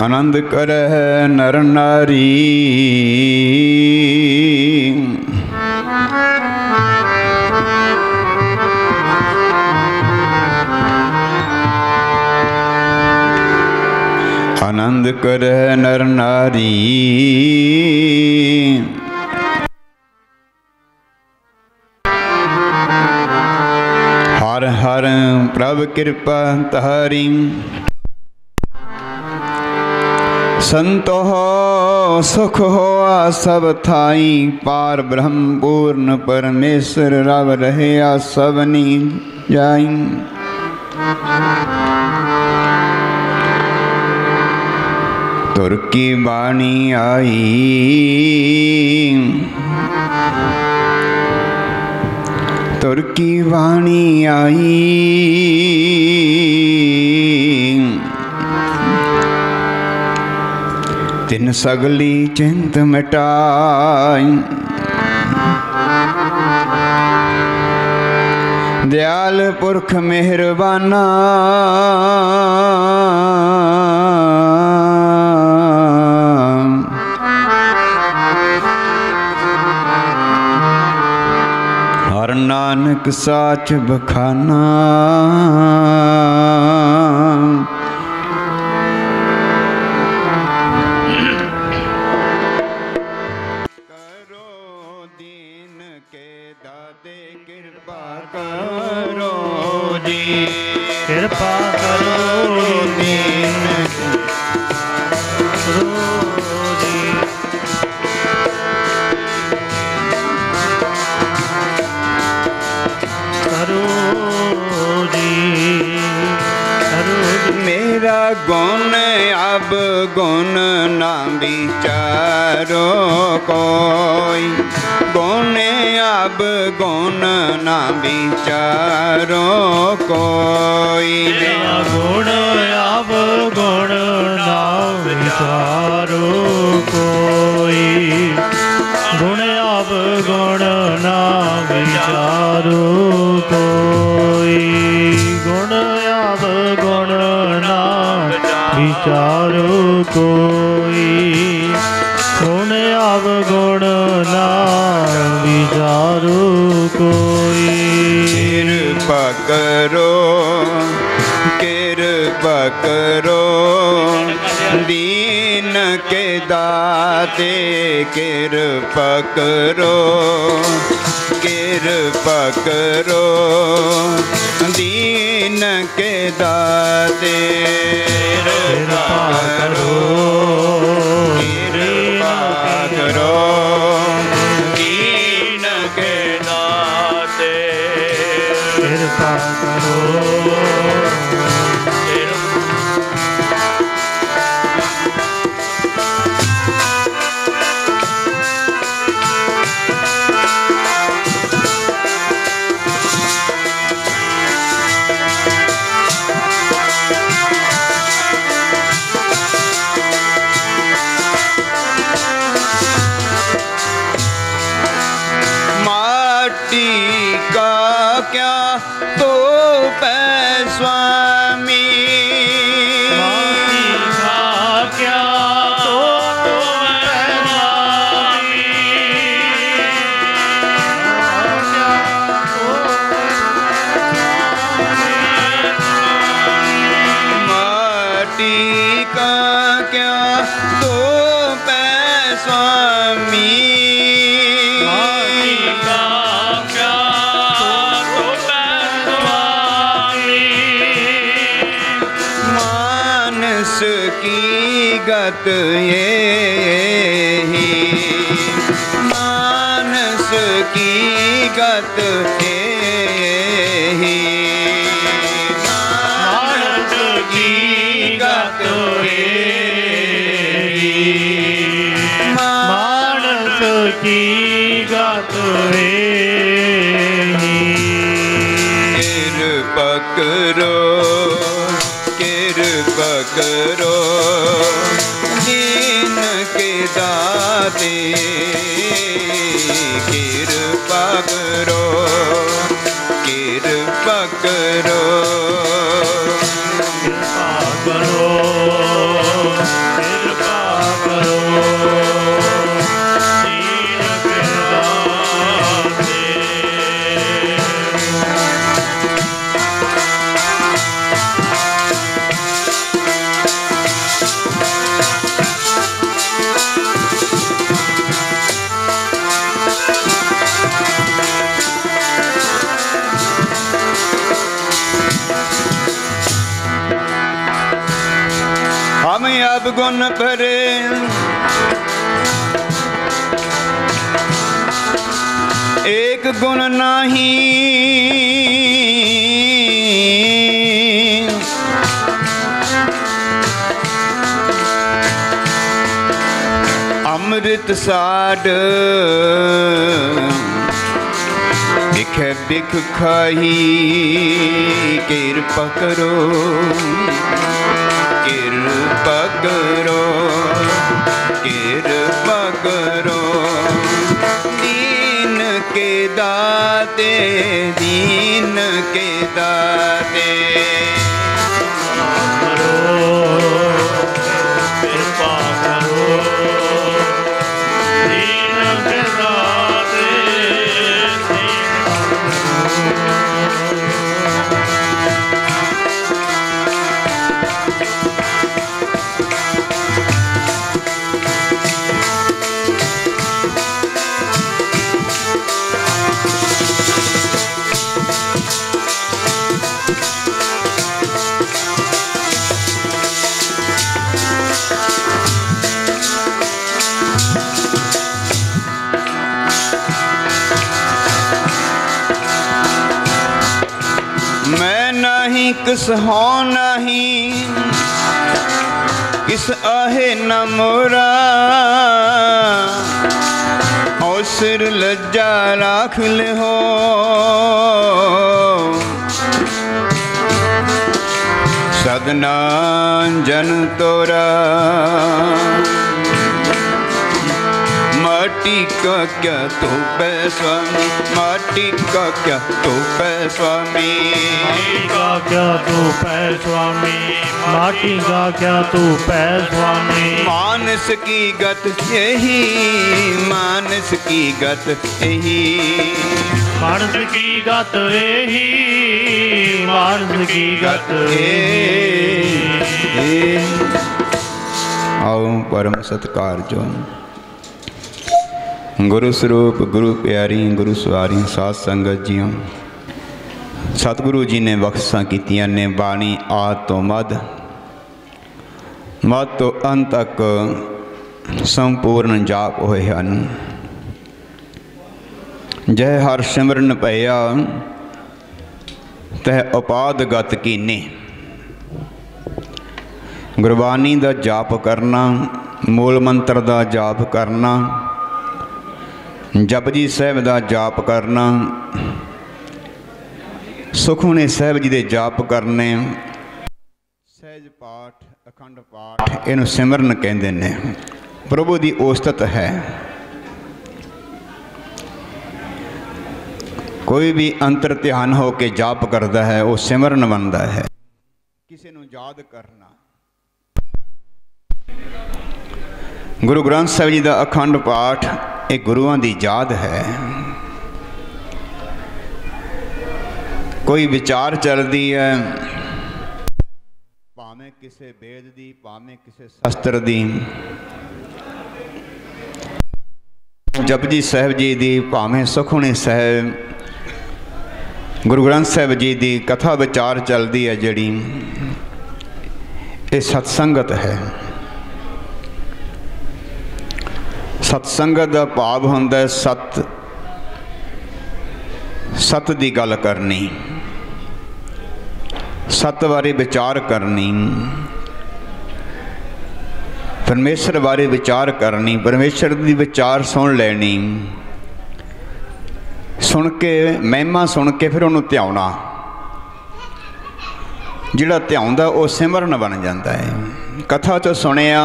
आनंद करह नर नारी। आनंद करह नर नारी। हर हर प्रभ कृपा तारी। संतो हो सुख होआ सब थाई। पार ब्रह्म पूर्ण परमेश्वर रव रहे सबनी जाई। तुर की बाणी आई। तुर की वाणी आई। तिन सगली चिंत मिटाई। दयाल पुरख मेहरबाना। हर नानक साच बखाना। कृपा करो दीन मेरा गुण अब गुण ना विचारो कोई। गुण अब गुण ना विचारो कोई। गुण अब गुण ना विचारो कोई। गुण अब गुण ना विचारो कोई। गुण अब गुण ना विचारो कोई। गुण अब गुण ना विचारो कोई। कृपा करो कृपा करो दीन के दाते। कृपा करो कृपा करो दीन के दाते। कृपा करो कृपा करो दीन के दाते। कृपा करो क्या तो पै स्वामी। क्या तो पै स्वामी। माटी का क्या तो पै स्वामी। की गत ये ही मानस की गत ये ही। मानस की गत ये ही। मानस की गत ये ही। कृपा करो कृपा करो दीन के दाते। कृपा करो कृपा करो कृपा करो सब गुण भरे एक गुण नाही अमृत साड बिख बिख खाही कृपा करो कृपा करो कृपा करो दीन के दाते दीन के दाते कृपा करो दीन के दाते किस हो नहीं किस आहे न मोरा और सिर लज्जा राख ले हो सदना जन तोरा माटी का क्या तो पै स्वामी माटी का क्या तो पै स्वामी का क्या तू पै स्वामी माटी का क्या तू पै स्वामी मानस की गत यही मानस की गत यही मानस की गत यही मानस की गत यही। आओ परम सत्कार जो गुरु स्वरूप गुरु प्यारी गुरु सवारी साध संगत जियों सतगुरु जी ने बख्शा कीतियां ने बाणी आद तो मद तो अंत तक संपूर्ण जाप होए हन। जय हर सिमरन भया तह उपाद गत कीने। गुरबानी का जाप करना मूल मंत्र का जाप करना जपजी साहब का जाप करना सुखमनी साहब जी के जाप करने सहज पाठ अखंड पाठ इन्हू सिमरन कहते हैं। प्रभु की ओस्तत है। कोई भी अंतर ध्यान हो के जाप करता है वो सिमरन बनता है। किसी को याद करना गुरु ग्रंथ साहब जी का अखंड पाठ एक गुरुआं दी याद है। कोई विचार चलती है भावें किसी वेद दी भावें किसी शास्त्र दी जपजी साहब जी दी भावें सुखमनी साहब गुरु ग्रंथ साहब जी दी कथा विचार चलती है जिहड़ी ये सत्संगत है। सत्संगत का भाव होंदा है सत सत की गल करनी सत बारे विचार करनी परमेश्वर बारे विचार करनी परमेश्वर की विचार सुन लेनी सुन के महिमा सुन के फिर उन्होंने ध्याना जिहड़ा ध्याउंदा वो सिमरन बन जाता है। कथा चो सुनिया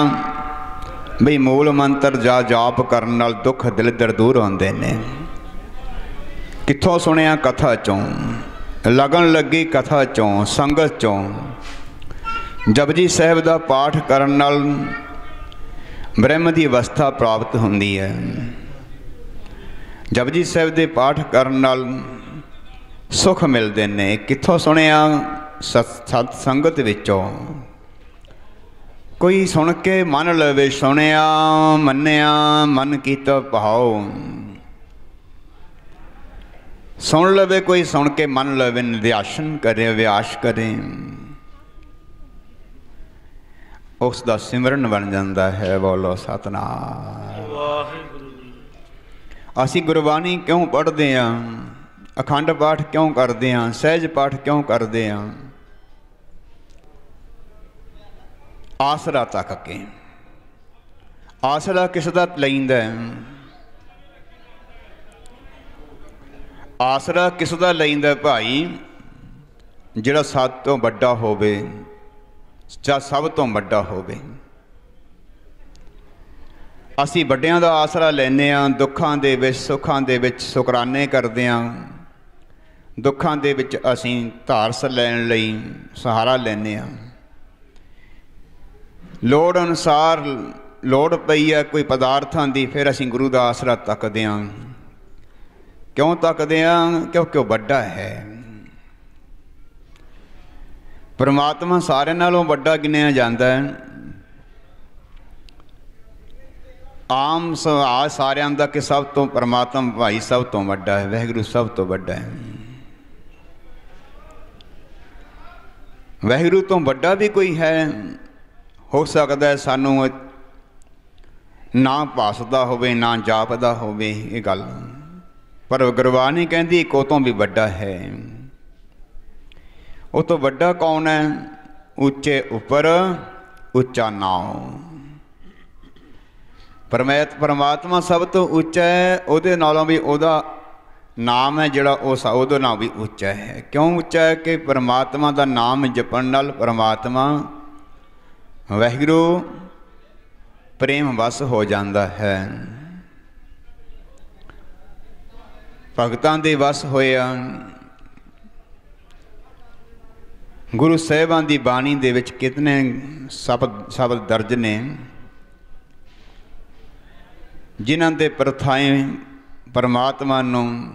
बई मूल मंत्र जा जाप करने नाल दुख दिल दर दूर होंदे ने। कित्थों सुनिया कथा चों लगन लगी कथा चों संगत चों जपजी साहब का पाठ करन नाल ब्रह्म की अवस्था प्राप्त होंदी है। जपजी साहब के पाठ करन नाल सुख मिलते ने। कित्थों सुनिया सत संगत विचों कोई सुन के मन लवे सुनिया मन्निया मन कीता भाव सुन लवे कोई सुन के मन लवे निध्यासन करे व्यास करे ਉਸ ਦਾ ਸਿਮਰਨ ਬਣ ਜਾਂਦਾ ਹੈ। ਬੋਲੋ ਸਤਨਾਮ ਵਾਹਿਗੁਰੂ ਜੀ। ਅਸੀਂ ਗੁਰਬਾਣੀ ਕਿਉਂ ਪੜ੍ਹਦੇ ਹਾਂ? ਅਖੰਡ ਪਾਠ ਕਿਉਂ ਕਰਦੇ ਹਾਂ? ਸਹਿਜ ਪਾਠ ਕਿਉਂ ਕਰਦੇ ਹਾਂ? ਆਸਰਾ ਤੱਕ ਕੇ। ਆਸਰਾ ਕਿਸ ਦਾ ਲੈਂਦਾ? ਆਸਰਾ ਕਿਸ ਦਾ ਲੈਂਦਾ ਭਾਈ? ਜਿਹੜਾ ਸਭ ਤੋਂ ਵੱਡਾ ਹੋਵੇ ਜਾਂ ਸਭ ਤੋਂ ਵੱਡਾ ਹੋਵੇ। ਅਸੀਂ ਵੱਡਿਆਂ ਦਾ ਆਸਰਾ ਲੈਂਦੇ ਹਾਂ। ਦੁੱਖਾਂ ਦੇ ਵਿੱਚ ਸੁੱਖਾਂ ਦੇ ਵਿੱਚ ਸ਼ੁਕਰਾਨੇ ਕਰਦੇ ਹਾਂ। ਦੁੱਖਾਂ ਦੇ ਵਿੱਚ ਅਸੀਂ ਧਾਰਸ ਲੈਣ ਲਈ ਸਹਾਰਾ ਲੈਂਦੇ ਹਾਂ। ਲੋੜ ਅਨੁਸਾਰ ਲੋੜ ਪਈ ਹੈ ਕੋਈ ਪਦਾਰਥਾਂ ਦੀ, ਫਿਰ ਅਸੀਂ ਗੁਰੂ ਦਾ ਆਸਰਾ ਤੱਕਦੇ ਹਾਂ। ਕਿਉਂ ਤੱਕਦੇ ਹਾਂ? ਕਿਉਂਕਿ ਉਹ ਵੱਡਾ ਹੈ। ਪਰਮਾਤਮਾ ਸਾਰਿਆਂ ਨਾਲੋਂ ਵੱਡਾ ਗਿਣਿਆ ਜਾਂਦਾ ਹੈ। ਆਮ ਸੁਭਾਅ ਸਾਰਿਆਂ ਦਾ ਕਿ ਸਭ ਤੋਂ ਪਰਮਾਤਮਾ ਭਾਈ ਸਭ ਤੋਂ ਵੱਡਾ ਹੈ, ਵਾਹਿਗੁਰੂ ਸਭ ਤੋਂ ਵੱਡਾ ਹੈ। ਵਾਹਿਗੁਰੂ ਤੋਂ ਵੱਡਾ ਵੀ ਕੋਈ ਹੈ? ਹੋ ਸਕਦਾ ਹੈ ਸਾਨੂੰ ਨਾ ਭਾਸਦਾ ਹੋਵੇ, ਨਾ ਜਾਪਦਾ ਹੋਵੇ ਇਹ ਗੱਲ, ਪਰ ਗੁਰਬਾਣੀ ਕਹਿੰਦੀ ਇੱਕ ਉਹ ਤੋਂ ਵੀ ਵੱਡਾ ਹੈ। ਉਹ ਤੋਂ ਵੱਡਾ ਕੌਣ ਹੈ? ਉੱਚੇ ਉੱਪਰ ਉੱਚਾ ਨਾਮ। ਪਰਮਾਤਮਾ ਸਭ ਤੋਂ ਉੱਚਾ ਹੈ। ਉਹਦੇ ਨਾਲੋਂ ਵੀ ਉਹਦਾ ਨਾਮ ਹੈ ਜਿਹੜਾ ਉਹ ਉਹਦੇ ਨਾਲ ਵੀ ਉੱਚਾ ਹੈ। ਕਿਉਂ ਉੱਚਾ ਹੈ? ਕਿ ਪਰਮਾਤਮਾ ਦਾ ਨਾਮ ਜਪਣ ਨਾਲ ਪਰਮਾਤਮਾ ਵਾਹਿਗੁਰੂ ਪ੍ਰੇਮ ਵਸ ਹੋ ਜਾਂਦਾ ਹੈ। ਭਗਤਾਂ ਦੇ ਵਸ ਹੋਇਆ। ਗੁਰੂ ਸਾਹਿਬਾਨ ਦੀ ਬਾਣੀ ਦੇ ਵਿੱਚ ਕਿਤਨੇ ਸ਼ਬਦ ਦਰਜ ਨੇ ਜਿਨ੍ਹਾਂ ਦੇ ਪ੍ਰਥਾਏ ਪਰਮਾਤਮਾ ਨੂੰ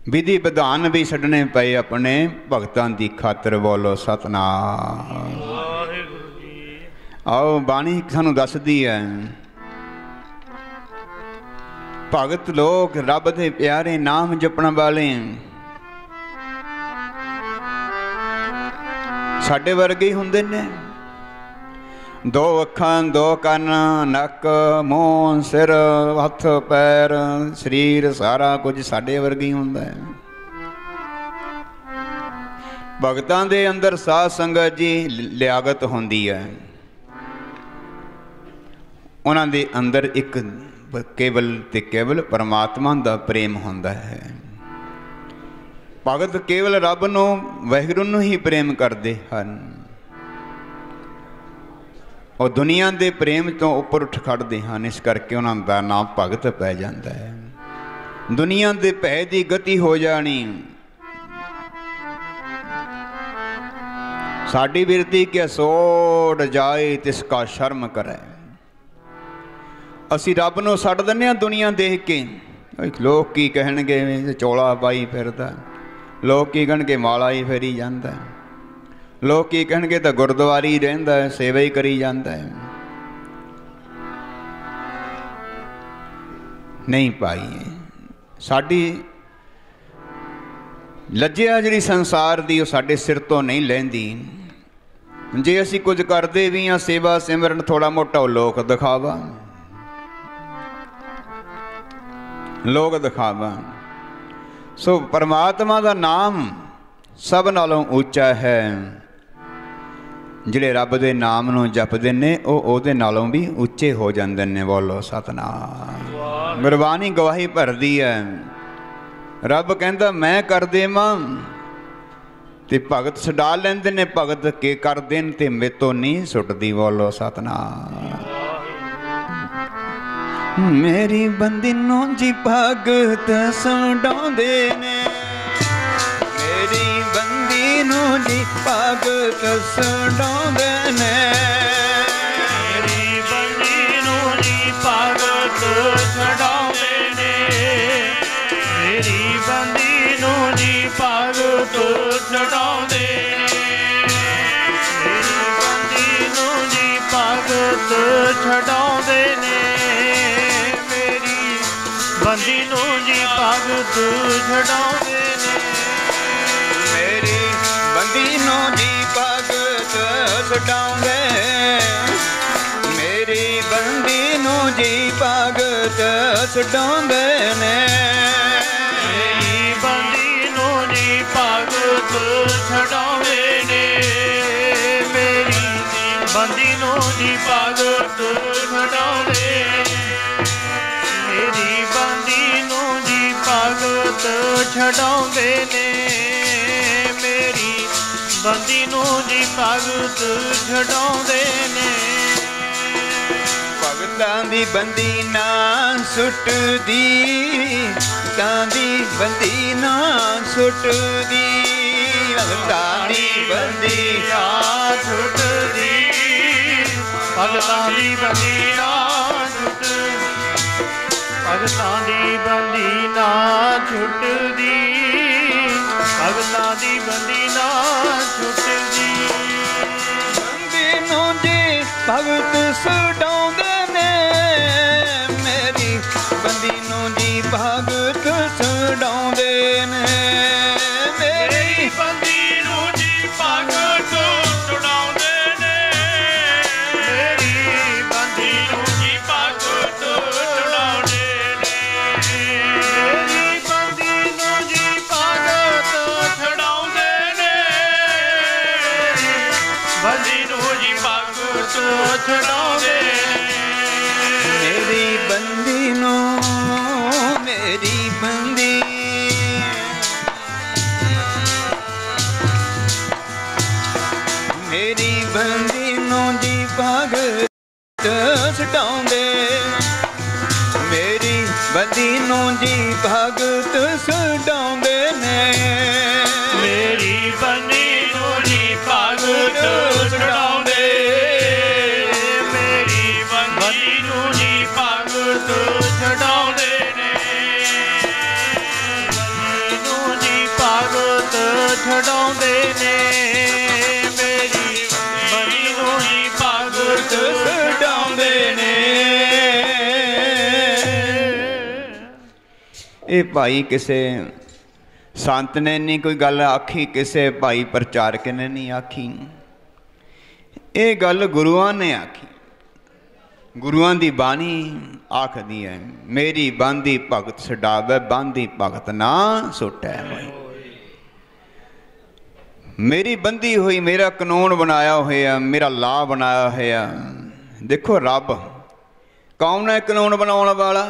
ਵਿਧੀ ਵਿਧਾਨ ਵੀ ਛੱਡਣੇ ਪਏ ਆਪਣੇ ਭਗਤਾਂ ਦੀ ਖਾਤਰ। ਬੋਲੋ ਸਤਨਾਮ ਵਾਹਿਗੁਰੂ ਜੀ। ਆਓ ਬਾਣੀ ਸਾਨੂੰ ਦੱਸਦੀ ਹੈ ਭਗਤ ਲੋਕ ਰੱਬ ਦੇ ਪਿਆਰੇ ਨਾਮ ਜਪਣ ਵਾਲੇ ਸਾਡੇ ਵਰਗੇ ਹੀ ਹੁੰਦੇ ਨੇ। ਦੋ ਅੱਖਾਂ, ਦੋ ਕੰਨ, ਨੱਕ, ਮੂੰਹ, ਸਿਰ, ਹੱਥ, ਪੈਰ, ਸਰੀਰ ਸਾਰਾ ਕੁਝ ਸਾਡੇ ਵਰਗੇ ਹੀ ਹੁੰਦਾ ਹੈ। ਭਗਤਾਂ ਦੇ ਅੰਦਰ ਸਾਧ ਸੰਗਤ ਜੀ ਲਿਆਕਤ ਹੁੰਦੀ ਹੈ। ਉਹਨਾਂ ਦੇ ਅੰਦਰ ਇੱਕ ਕੇਵਲ ਤੇ ਕੇਵਲ ਪਰਮਾਤਮਾ ਦਾ ਪ੍ਰੇਮ ਹੁੰਦਾ ਹੈ। ਭਗਤ ਕੇਵਲ ਰੱਬ ਨੂੰ ਵਾਹਿਗੁਰੂ ਨੂੰ ਹੀ ਪ੍ਰੇਮ ਕਰਦੇ ਹਨ। ਉਹ ਦੁਨੀਆ ਦੇ ਪ੍ਰੇਮ ਤੋਂ ਉੱਪਰ ਉੱਠ ਖੜਦੇ ਹਨ। ਇਸ ਕਰਕੇ ਉਹਨਾਂ ਦਾ ਨਾਮ ਭਗਤ ਪੈ ਜਾਂਦਾ ਹੈ। ਦੁਨੀਆ ਦੇ ਭੈ ਦੀ ਗਤੀ ਹੋ ਜਾਣੀ। ਸਾਡੀ ਬਿਰਤੀ ਕਿ ਸੋੜ ਜਾਏ ਤਿਸ ਕਾ ਸ਼ਰਮ ਕਰੇ। ਅਸੀਂ ਰੱਬ ਨੂੰ ਛੱਡ ਦਿੰਦੇ ਹਾਂ ਦੁਨੀਆ ਦੇਖ ਕੇ। ਲੋਕ ਕੀ ਕਹਿਣਗੇ? ਚੋਲਾ ਪਾਈ ਫਿਰਦਾ। ਲੋਕ ਕੀ ਕਹਿਣਗੇ? ਮਾਲਾ ਹੀ ਫੇਰੀ ਜਾਂਦਾ। ਲੋਕ ਕੀ ਕਹਿਣਗੇ? ਤਾਂ ਗੁਰਦੁਆਰੇ ਹੀ ਰਹਿੰਦਾ ਹੈ, ਸੇਵਾ ਹੀ ਕਰੀ ਜਾਂਦਾ ਹੈ। ਨਹੀਂ ਭਾਈ, ਸਾਡੀ ਲੱਜਿਆ ਜਿਹੜੀ ਸੰਸਾਰ ਦੀ ਉਹ ਸਾਡੇ ਸਿਰ ਤੋਂ ਨਹੀਂ ਲਹਿੰਦੀ। ਜੇ ਅਸੀਂ ਕੁਝ ਕਰਦੇ ਵੀ ਹਾਂ ਸੇਵਾ ਸਿਮਰਨ ਥੋੜਾ ਮੋਟਾ ਉਹ ਲੋਕ ਦਿਖਾਵਾ, ਲੋਕ ਦਿਖਾਵਾ। ਸੋ ਪਰਮਾਤਮਾ ਦਾ ਨਾਮ ਸਭ ਨਾਲੋਂ ਉੱਚਾ ਹੈ। ਜਿਹੜੇ ਰੱਬ ਦੇ ਨਾਮ ਨੂੰ ਜਪਦੇ ਨੇ ਉਹ ਉਹਦੇ ਨਾਲੋਂ ਵੀ ਉੱਚੇ ਹੋ ਜਾਂਦੇ ਨੇ। ਬੋਲੋ ਸਤਨਾਮ। ਗੁਰਬਾਣੀ ਗਵਾਹੀ ਭਰਦੀ ਹੈ। ਰੱਬ ਕਹਿੰਦਾ ਮੈਂ ਕਰ ਦੇਵਾਂ ਤੇ ਭਗਤ ਛਡਾ ਲੈਂਦੇ ਨੇ। ਭਗਤ ਕੇ ਕਰਦੇ ਨੇ ਤੇ ਮੇਤੋਂ ਨਹੀਂ ਸੁੱਟਦੀ। ਬੋਲੋ ਸਤਨਾਮ। ਮੇਰੀ ਬੰਦੀ ਨੂੰ ਜੀ ਭਗਤ ਛਡਾਉਂਦੇ ਨੇ। ਮੇਰੀ ਬੰਦੀ ਨੂੰ ਜੀ ਭਗਤ ਛਡਾਉਂਦੇ ਨੇ। ਮੇਰੀ ਬੰਦੀ ਨੂੰ ਜੀ ਭਗਤ ਛਡਾਉਂਦੇ ਨੇ। ਮੇਰੀ ਬੰਦੀ ਨੂੰ ਜੀ ਭਗਤ ਛਡਾਉਂਦੇ ਨੇ। ਮੇਰੀ ਬੰਦੀ ਨੂੰ ਜੀ ਭਗਤ ਛਡਾਉਂਦੇ ਨੇ। ਬੰਦੀ ਨੂੰ ਜੀ ਭਗਤ ਛਡਾਉਂਦੇ ਨੇ। ਮੇਰੀ ਬੰਦੀ ਨੂੰ ਜੀ ਭਗਤ ਛਡਾਉਂਦੇ ਮੇਰੀ ਬੰਦੀ ਨੂੰ ਜੀ ਭਗਤ ਛਡਾਉਂਦੇ ਨੇ ਮੇਰੀ ਬੰਦੀ ਨੂੰ ਜੀ ਭਗਤ ਛਡਾਉਂਦੇ ਨੇ ਮੇਰੀ ਬੰਦੀ ਨੂੰ ਜੀ ਭਗਤ ਛਡਾਉਂਦੇ ਮੇਰੀ ਬੰਦੀ ਨੂੰ ਜੀ ਭਗਤ ਛਡਾਉਂਦੇ ਨੇ ਮੇਰੀ ਬੰਦੀ ਨੂੰ ਜੀ ਭਗਤ ਛਡਾਉਂਦੇ ਨੇ ਭਗਤਾਂ ਦੀ ਬੰਦੀ ਨਾ ਸੁੱਟਦੀ ਭਗਤਾਂ ਦੀ ਬੰਦੀ ਨਾ ਸੁੱਟਦੀ ਭਗਤਾਂ ਦੀ ਬੰਦੀ ਨਾ ਛੁੱਟਦੀ ਭਗਤਾਂ ਦੀ ਬੰਦੀ ਨਾ ਛੁੱਟਦੀ ਭਗਤਾਂ ਦੀ ਬੰਦੀ ਨਾ ਛੁੱਟਦੀ ਭਗਤਾਂ ਦੀ ਬੰਦੀ ਨਾ ਛੁੱਟਦੀ ਬੰਦੀ ਨੂੰ ਜੀ ਭਗਤ ਛਡਾਉਂਦੇ ਨੇ ਮੇਰੀ ਬੰਦੀ ਨੂੰ ਜੀ ਭਗਤ ਛਡਾਉਂਦੇ ਨੇ ਮੇਰੀ ਬੰਦੀ ਨੂੰ ਜੀ ਭਗਤ ਛਡਾਉਂਦੇ ਨੇ ਮੇਰੀ ਬੰਦੀ ਨੂੰ ਜੀ ਭਗਤ ਛਡਾਉਂਦੇ ਨੇ ਮੇਰੀ ਬੰਦੀ ਨੂੰ ਜੀ ਭਗਤ ਛਡਾਉਂਦੇ ਨੇ ਬੰਦੀ ਨੂੰ ਜੀ ਭਗਤ ਛਡਾਉਂਦੇ ਨੇ ਮੇਰੀ ਬੰਦੀ ਨੂੰ ਮੇਰੀ ਬੰਦੀ ਮੇਰੀ ਬੰਦੀ ਨੂੰ ਜੀ ਭਗਤ ਛਡਾਉਂਦੇ ਮੇਰੀ ਬੰਦੀ ਨੂੰ ਜੀ ਭਗਤ ਛਡਾਉਂਦੇ ਨੇ ਮੇਰੀ ਬੰਦੀ ਨੂੰ ਜੀ ਭਗਤ ਛਡਾਉਂਦੇ ਮੇਰੀ ਬੰਦੀ ਨੂੰ ਜੀ ਭਗਤ ਛਡਾਉਂਦੇ ਨੇ ਬੰਦੀ ਨੂੰ ਜੀ ਭਗਤ ਛਡਾਉਂਦੇ ਨੇ ਮੇਰੀ ਬੰਦੀ ਨੂੰ ਜੀ ਭਗਤ ਛਡਾਉਂਦੇ ਨੇ ਇਹ ਭਾਈ ਕਿਸੇ ਸੰਤ ਨੇ ਨਹੀਂ ਕੋਈ ਗੱਲ ਆਖੀ ਕਿਸੇ ਭਾਈ ਪ੍ਰਚਾਰਕ ਨੇ ਨਹੀਂ ਆਖੀ ਇਹ ਗੱਲ ਗੁਰੂਆਂ ਨੇ ਆਖੀ ਗੁਰੂਆਂ ਦੀ ਬਾਣੀ ਆਖਦੀ ਹੈ ਮੇਰੀ ਬਾਂਦੀ ਭਗਤ ਛਡਾਵੇ ਬਾਂਦੀ ਭਗਤ ਨਾ ਸੁਟੈ ਮੇਰੀ ਬੰਦੀ ਹੋਈ ਮੇਰਾ ਕਾਨੂੰਨ ਬਣਾਇਆ ਹੋਇਆ ਮੇਰਾ ਲਾ ਬਣਾਇਆ ਹੋਇਆ ਦੇਖੋ ਰੱਬ ਕੌਣ ਹੈ ਕਾਨੂੰਨ ਬਣਾਉਣ ਵਾਲਾ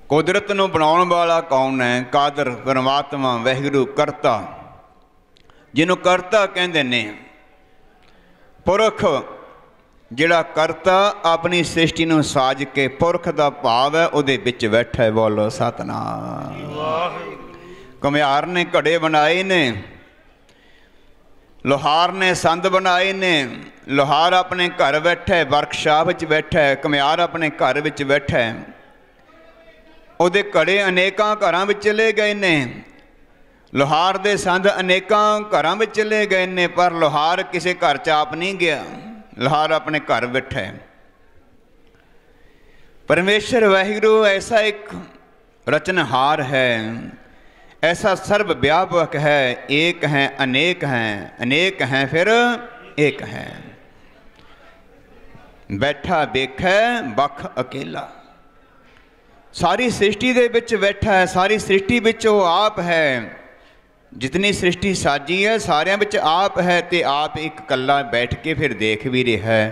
ਕੁਦਰਤ ਨੂੰ ਬਣਾਉਣ ਵਾਲਾ ਕੌਣ ਹੈ ਕਾਦਰ ਪਰਮਾਤਮਾ ਵਾਹਿਗੁਰੂ ਕਰਤਾ ਜਿਹਨੂੰ ਕਰਤਾ ਕਹਿੰਦੇ ਨੇ ਪੁਰਖ ਜਿਹੜਾ ਕਰਤਾ ਆਪਣੀ ਸ੍ਰਿਸ਼ਟੀ ਨੂੰ ਸਾਜ ਕੇ ਪੁਰਖ ਦਾ ਭਾਵ ਹੈ ਉਹਦੇ ਵਿੱਚ ਬੈਠਾ ਹੈ ਬੋਲੋ ਸਤਨਾਮ ਘੁਮਿਆਰ ਨੇ ਘੜੇ ਬਣਾਏ ਨੇ ਲੋਹਾਰ ਨੇ ਸੰਦ ਬਣਾਏ ਨੇ ਲੋਹਾਰ ਆਪਣੇ ਘਰ ਬੈਠਾ ਹੈ ਵਰਕਸ਼ਾਪ ਵਿੱਚ ਬੈਠਾ ਹੈ ਘੁਮਿਆਰ ਆਪਣੇ ਘਰ ਵਿੱਚ ਬੈਠਾ ਹੈ ਉਹਦੇ ਘੜੇ ਅਨੇਕਾਂ ਘਰਾਂ ਵਿੱਚ ਚਲੇ ਗਏ ਨੇ ਲੋਹਾਰ ਦੇ ਸੰਦ ਅਨੇਕਾਂ ਘਰਾਂ ਵਿੱਚ ਚਲੇ ਗਏ ਨੇ ਪਰ ਲੋਹਾਰ ਕਿਸੇ ਘਰ 'ਚ ਆਪ ਨਹੀਂ ਗਿਆ ਲੋਹਾਰ ਆਪਣੇ ਘਰ ਬੈਠਾ ਹੈ ਪਰਮੇਸ਼ਰ ਵਾਹਿਗੁਰੂ ਐਸਾ ਇੱਕ ਰਚਨਹਾਰ ਹੈ ऐसा सर्व व्यापक है एक है अनेक हैं फिर एक है बैठा बेखै बख अकेला सारी सृष्टि दे विच बैठा है सारी सृष्टि विच वो आप है जितनी सृष्टि साजी है सारियां विच आप है ते आप एक कल्ला बैठ के फिर देख भी रहा है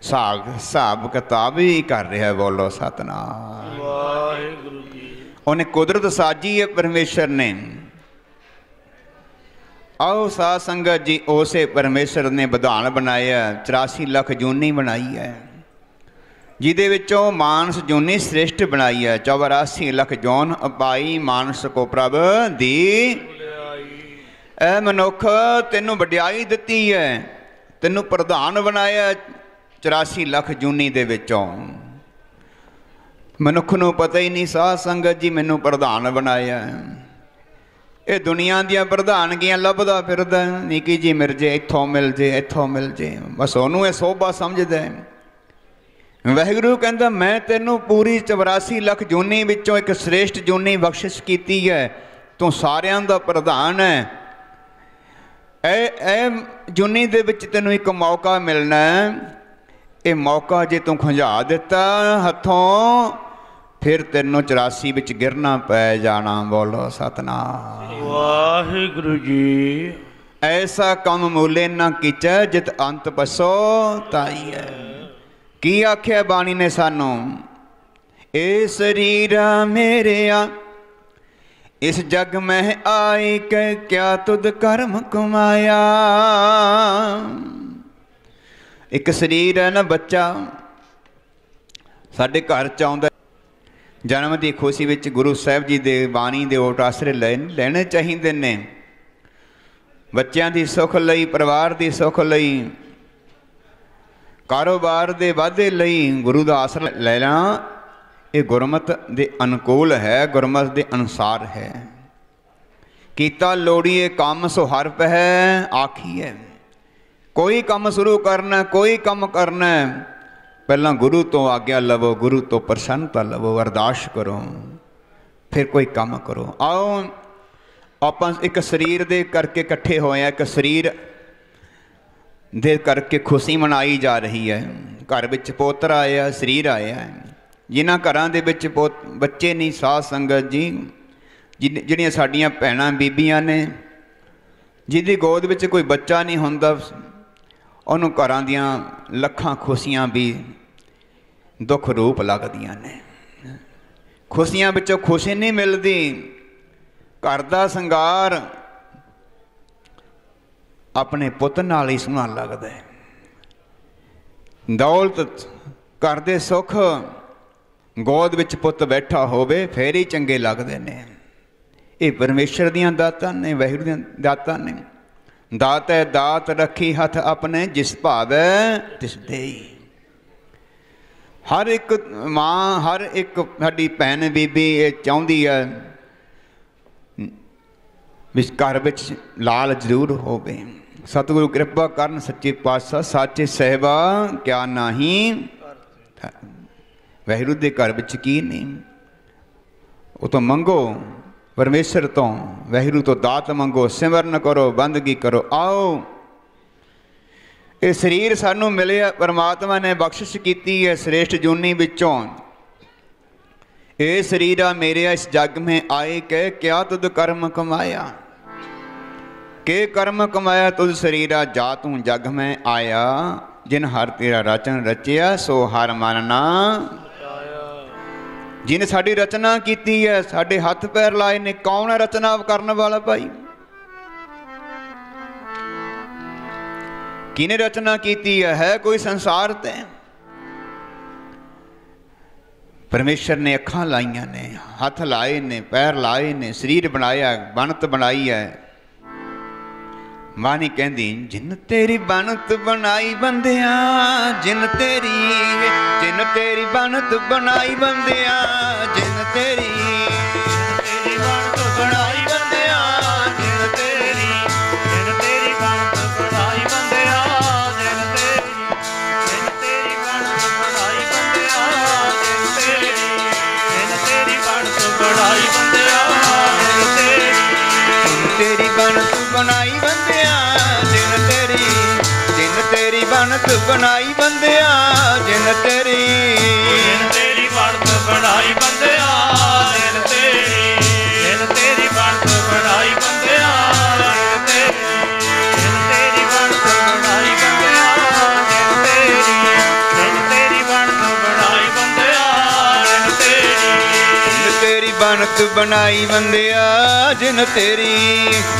हिसाब किताब भी कर रहा है बोलो सतनाम वाहिगुरू उन्हें कुदरत साजी है परमेश्वर ने आओ साध संगत जी उसे परमेश्वर ने विधान बनाया 84 लख जूनी बनाई है जिहदे विचों मानस जूनी श्रेष्ठ बनाई है 84 लख जौन अपाई मानस को प्रभ दी ऐ मनुख तेनू वड्याई दिती है तेनू प्रधान बनाया 84 लख जूनी दे विचों मनुख नूं पता ही नहीं साध संगत जी मैनू प्रधान बनाया ये दुनिया दियां प्रधानगियां लभदा फिरदा निकी जी मिल जे इत्थों मिल जे बस ओनू ये सोभा समझदा है वाहिगुरू कहंदा मैं तेनू पूरी 84 लख जूनी विचों एक श्रेष्ठ जूनी बख्शिश कीती है तू सारियां दा प्रधान है ਇਹ ਜੁਨੀ ਦੇ ਵਿੱਚ ਤੈਨੂੰ ਇੱਕ ਮੌਕਾ ਮਿਲਣਾ। ਇਹ ਮੌਕਾ ਜੇ ਤੂੰ ਖੁੰਝਾ ਦਿੱਤਾ ਹੱਥੋਂ, ਫਿਰ ਤੈਨੂੰ 84 ਵਿੱਚ ਗਿਰਨਾ ਪੈ ਜਾਣਾ। ਬੋਲੋ ਸਤਨਾਮ ਵਾਹਿਗੁਰੂ ਜੀ। ਐਸਾ ਕੰਮ ਮੂਲੇ ਨਾ ਕੀਚੈ ਜਿਤ ਅੰਤ ਪਸੋ ਤਾਈ ਹੈ। ਕੀ ਆਖਿਆ ਬਾਣੀ ਨੇ ਸਾਨੂੰ? ਇਹ ਸਰੀਰਾ ਮੇਰਿਆ इस जग में आई के क्या तुद कर्म कमाया। एक शरीर है ना, बच्चा साढ़े घर च आउंदा, जन्म की खुशी विच गुरु साहब जी दे बाणी दे ओट आसरे लेने चाहिए ने। बच्चों की सुख लई, परिवार की सुख लई, कारोबार के वाधे लई गुरु का आसरा लेना ये गुरमत दे अनुकूल है, गुरमत दे अनुसार है। कीता लोड़िए काम सो हर पह आखिए। कोई काम शुरू करना, कोई काम करना, पहला गुरु तो आज्ञा लवो, गुरु तो प्रसन्नता लवो, अरदास करो, फिर कोई काम करो। आओ आप एक शरीर दे करके इकट्ठे होए, एक शरीर दे करके खुशी मनाई जा रही है। घर विच पोतर आया, शरीर आया, जिन्हां घरां दे विच बच्चे नहीं, साध संगत जी, जिहड़ियां साडीआं भैणां बीबियां ने, जिहदी गोद विच कोई बच्चा नहीं हुंदा, उहनूं घरां दीआं लखां खुशियां भी दुख रूप लगदियां ने। खुशियां विचों खुशी नहीं मिलदी। घर दा संगार अपने पुੱਤ नाल ही सोहना लगदा है। दौलत, घर दे सुख, गोद विच पुੱਤ बैठा होवे फिर ही चंगे लगते हैं। ये परमेश्वर दियां दातां ने, वाहिगुरू दियां दातां ने। दात है दात रखी हथ अपने, जिस भावै तिस देई। हर एक माँ, हर एक साडी भैन बीबी ये चाहुंदी है भी घर विच लाल जरूर होवे। सतगुरु कृपा करन सच्चे पातशाह, साचे सहबा क्या नहीं। वाहिगुरू दे घर विच की नहीं, वो तो मंगो परमेश्वर तो, वाहिगुरू तो दात मंगो, सिमरन करो, बंदगी करो। आओ ये शरीर सानू मिले, परमात्मा ने बख्शिश की है श्रेष्ठ जूनी विचों। ये शरीरा मेरे इस जग में आए के क्या तुद कर्म कमाया। के कर्म कमाया तुझ शरीरा, जा तू जग में आया। जिन हर तेरा रचन रचिया, सो हर मानना। जिन साड़ी रचना की है, साढ़े हथ पैर लाए ने, कौन है रचना करने वाला भाई? किने रचना की है कोई संसार ते? परमेश्वर ने अखां लाइया ने, हथ लाए ने, पैर लाए ने, शरीर बनाया, बनत बनाई है। बानी कहती जिन तेरी बनत बनाई बंदिया, जिन तेरी बनत बनाई बंदिया, जिन तेरी बनत बनाई बंदिया, जिन तेरी बनत बनाई बंदिया, जिन तेरी बनत बनाई बंदिया, जिन तेरी बनत बनाई बंदिया, जिन तेरी बनत बनाई बंदिया, जिन तेरी बनत बनाई बंदिया, जिन तेरी बनत बनाई बंदिया, जिन तेरी बनत बनाई बंदिया, जिन तेरी बनत बनाई बंदिया, जिन तेरी बनत बनाई बंदिया, जिन तेरी बनत बनाई बंदिया,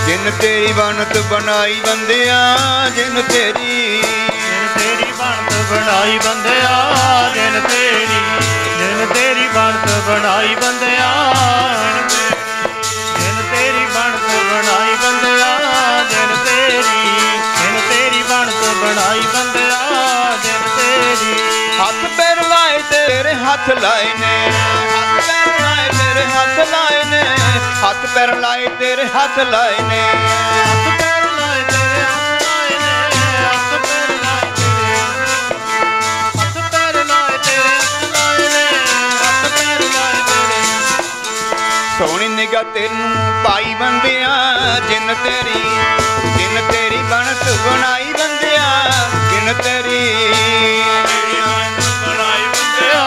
जिन तेरी बनत बनाई बंदिया, जिन तेरी बनत बनाई बंदिया, जिन तेरी बनत बनाई बंदिया, जिन तेरी बनत बनाई बंदिया, जिन तेरी बनत बनाई बंदिया, जिन तेरी हथ पैर लाए तेरे हथ लाए ने, हथ पैर लाए तेरे हथ लाए ने, हथ पैर लाए तेरे हथ लाए ने, हथ पैर लाए तेरे हथ लाए ने, हथ पैर लाए तेरे हथ पैर लाए तेरे हथ लाए ने, हथ पैर लाए तेरे। सोहनी निगाह ਜਾ ਤੈਨੂੰ ਪਾਈ ਬੰਦਿਆ, ਜਿਨ ਤੇਰੀ ਬਣਤ ਬਣਾਈ ਬੰਦਿਆ, ਜਿਨ ਤੇਰੀ ਬਣਾਈ ਬੰਦਿਆ,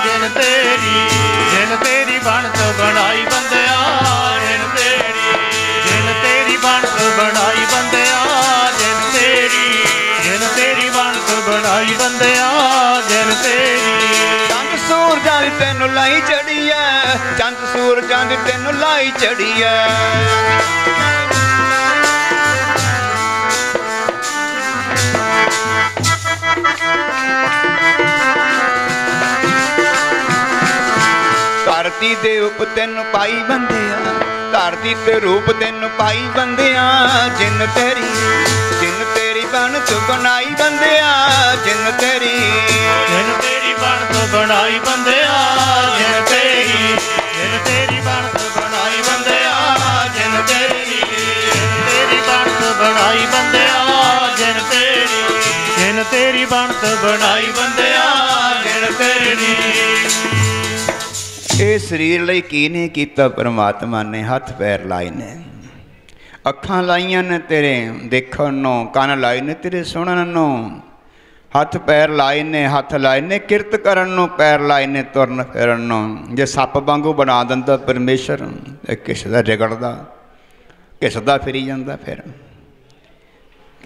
ਜਿਨ ਤੇਰੀ ਬਣਤ ਬਣਾਈ ਬੰਦਿਆ, ਜਿਨ ਤੇਰੀ ਬਣਤ ਬਣਾਈ ਬੰਦਿਆ, ਜਿਨ ਤੇਰੀ ਬਣਤ ਬਣਾਈ ਬੰਦਿਆ, ਜਿਨ ਤੇਰੀ। ਚੰਦ ਸੂਰਜਾਂ ਦੀ ਤੈਨੂੰ ਲਾਈ ਚੜੀ ਐ, ਚੰਦ ਸੂਰਜਾਂ ਦੀ ਤੈਨੂੰ ਲਾਈ ਚੜੀ ਐ। ਧਰਤੀ ਦੇ ਉਪ ਤੈਨੂੰ ਪਾਈ ਬੰਦਿਆ, ਧਰਤੀ ਤੇ ਰੂਪ ਤੈਨੂੰ ਪਾਈ ਬੰਦਿਆ, ਜਿਨ ਤੇਰੀ ਬਣਤ ਬਣਾਈ ਬੰਦਿਆ, ਜਿਨ ਤੇਰੀ ਬਣਤ ਬਣਾਈ ਬੰਦਿਆ, ਜਿਨ ਤੇਰੀ ਬਣਤ ਬਣਾਈ ਬੰਦਿਆ, ਜਿਨ ਤੇਰੀ ਬਣਤ ਬਣਾਈ ਬੰਦਿਆ, ਜਿਨ ਤੇਰੀ ਬਣਤ ਬਣਾਈ ਬੰਦਿਆ, ਜਿਨ ਤੇਰੀ। ਇਹ ਸਰੀਰ ਲਈ ਕੀ ਨਹੀਂ ਕੀਤਾ ਪਰਮਾਤਮਾ ਨੇ? ਹੱਥ ਪੈਰ ਲਾਏ ਨੇ, ਅੱਖਾਂ ਲਾਈਆਂ ਨੇ ਤੇਰੇ ਦੇਖਣ ਨੂੰ, ਕੰਨ ਲਾਏ ਨੇ ਤੇਰੇ ਸੁਣਨ ਨੂੰ, ਹੱਥ ਪੈਰ ਲਾਏ ਨੇ, ਹੱਥ ਲਾਏ ਨੇ ਕਿਰਤ ਕਰਨ ਨੂੰ, ਪੈਰ ਲਾਏ ਨੇ ਤੁਰਨ ਫਿਰਨ ਨੂੰ। ਜੇ ਸੱਪ ਵਾਂਗੂ ਬਣਾ ਦਿੰਦਾ ਪਰਮੇਸ਼ਰ, ਇਹ ਕਿਸੇ ਦਾ ਰਗੜਦਾ ਘਿਸਦਾ ਫਿਰੀ ਜਾਂਦਾ। ਫਿਰ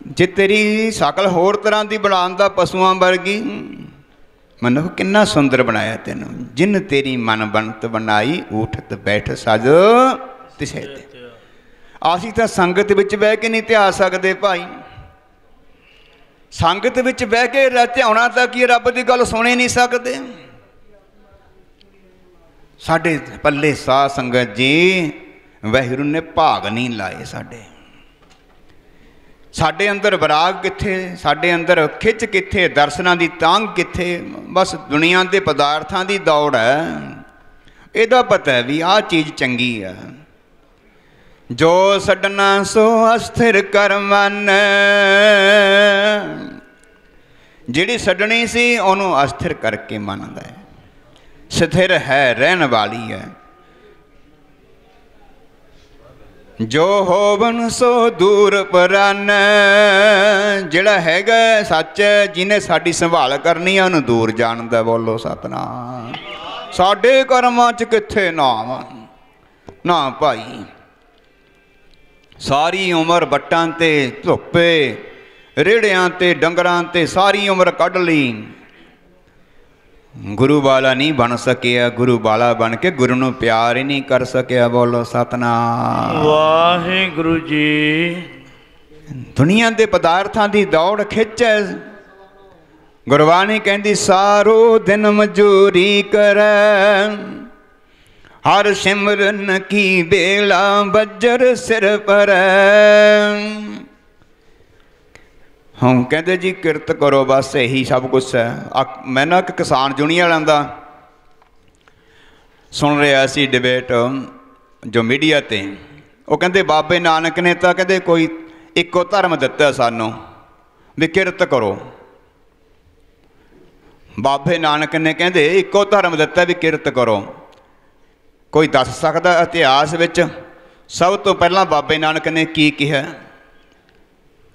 ਜੇ ਤੇਰੀ ਸ਼ਕਲ ਹੋਰ ਤਰ੍ਹਾਂ ਦੀ ਬਣਾਉਣ ਦਾ, ਪਸ਼ੂਆਂ ਵਰਗੀ, ਮਨੁੱਖ ਕਿੰਨਾ ਸੁੰਦਰ ਬਣਾਇਆ ਤੈਨੂੰ। ਜਿਨ ਤੇਰੀ ਮਨ ਬਣਤ ਬਣਾਈ, ਊਠਤ ਬੈਠ ਸਜ ਤਿਸੇ ਤੇ। ਅਸੀਂ ਤਾਂ ਸੰਗਤ ਵਿੱਚ ਬਹਿ ਕੇ ਨਹੀਂ ਧਿਆ ਸਕਦੇ ਭਾਈ, ਸੰਗਤ ਵਿੱਚ ਬਹਿ ਕੇ ਧਿਆਉਣਾ ਤਾਂ ਕੀ, ਰੱਬ ਦੀ ਗੱਲ ਸੁਣ ਹੀ ਨਹੀਂ ਸਕਦੇ। ਸਾਡੇ ਪੱਲੇ ਸਾਧ ਸੰਗਤ ਜੀ ਵਾਹਿਗੁਰੂ ਨੇ ਭਾਗ ਨਹੀਂ ਲਾਏ। ਸਾਡੇ ਅੰਦਰ ਵਿਰਾਗ ਕਿੱਥੇ, ਸਾਡੇ ਅੰਦਰ ਖਿੱਚ ਕਿੱਥੇ, ਦਰਸ਼ਨਾਂ ਦੀ ਤਾਂਘ ਕਿੱਥੇ? ਬਸ ਦੁਨੀਆ ਦੇ ਪਦਾਰਥਾਂ ਦੀ ਦੌੜ ਹੈ। ਇਹਦਾ ਪਤਾ ਹੈ ਵੀ ਆਹ ਚੀਜ਼ ਚੰਗੀ ਹੈ। ਜੋ ਛੱਡਣਾ ਸੋ ਅਸਥਿਰ ਕਰ ਮਨ, ਜਿਹੜੀ ਛੱਡਣੀ ਸੀ ਉਹਨੂੰ ਅਸਥਿਰ ਕਰਕੇ ਮੰਨਦਾ ਹੈ। ਸਥਿਰ ਹੈ, ਰਹਿਣ ਵਾਲੀ ਹੈ। ਜੋ ਹੋਵਨ ਸੋ ਦੂਰ ਪਰਨ, ਜਿਹੜਾ ਹੈਗਾ ਸੱਚ, ਜਿਹਨੇ ਸਾਡੀ ਸੰਭਾਲ ਕਰਨੀ ਆ, ਉਹਨੂੰ ਦੂਰ ਜਾਣਦਾ। ਬੋਲੋ ਸਤਿਨਾਮ। ਸਾਡੇ ਕਰਮਾਂ 'ਚ ਕਿੱਥੇ ਨਾਮ ਨਾ ਭਾਈ। ਸਾਰੀ ਉਮਰ ਵੱਟਾਂ ਤੇ ਧੁੱਪੇ, ਰੇੜਿਆਂ ਤੇ, ਡੰਗਰਾਂ ਤੇ ਸਾਰੀ ਉਮਰ ਕੱਢ ਲਈ, ਗੁਰੂ ਵਾਲਾ ਨਹੀਂ ਬਣ ਸਕਿਆ। ਗੁਰੂ ਵਾਲਾ ਬਣ ਕੇ ਗੁਰੂ ਨੂੰ ਪਿਆਰ ਹੀ ਨਹੀਂ ਕਰ ਸਕਿਆ। ਬੋਲੋ ਸਤਿਨਾਮ ਵਾਹਿਗੁਰੂ ਜੀ। ਦੁਨੀਆ ਦੇ ਪਦਾਰਥਾਂ ਦੀ ਦੌੜ ਖਿੱਚ ਹੈ। ਗੁਰਬਾਣੀ ਕਹਿੰਦੀ ਸਾਰੋ ਦਿਨ ਮਜ਼ਦੂਰੀ ਕਰੈ, ਹਰ ਸਿਮਰਨ ਕੀ ਬੇਲਾ ਬੱਜਰ ਸਿਰ ਪਰੈ। ਹਾਂ ਕਹਿੰਦੇ ਜੀ ਕਿਰਤ ਕਰੋ, ਬਸ ਇਹੀ ਸਭ ਕੁਛ ਹੈ। ਮੈਂ ਨਾ ਇੱਕ ਕਿਸਾਨ ਯੂਨੀਅਨ ਵਾਲਿਆਂ ਦਾ ਸੁਣ ਰਿਹਾ ਸੀ ਡਿਬੇਟ ਜੋ ਮੀਡੀਆ 'ਤੇ। ਉਹ ਕਹਿੰਦੇ ਬਾਬੇ ਨਾਨਕ ਨੇ ਤਾਂ ਕਹਿੰਦੇ ਕੋਈ ਇੱਕੋ ਧਰਮ ਦਿੱਤਾ ਸਾਨੂੰ ਵੀ ਕਿਰਤ ਕਰੋ। ਬਾਬੇ ਨਾਨਕ ਨੇ ਕਹਿੰਦੇ ਇੱਕੋ ਧਰਮ ਦਿੱਤਾ ਵੀ ਕਿਰਤ ਕਰੋ। ਕੋਈ ਦੱਸ ਸਕਦਾ ਇਤਿਹਾਸ ਵਿੱਚ ਸਭ ਤੋਂ ਪਹਿਲਾਂ ਬਾਬੇ ਨਾਨਕ ਨੇ ਕੀ ਕਿਹਾ?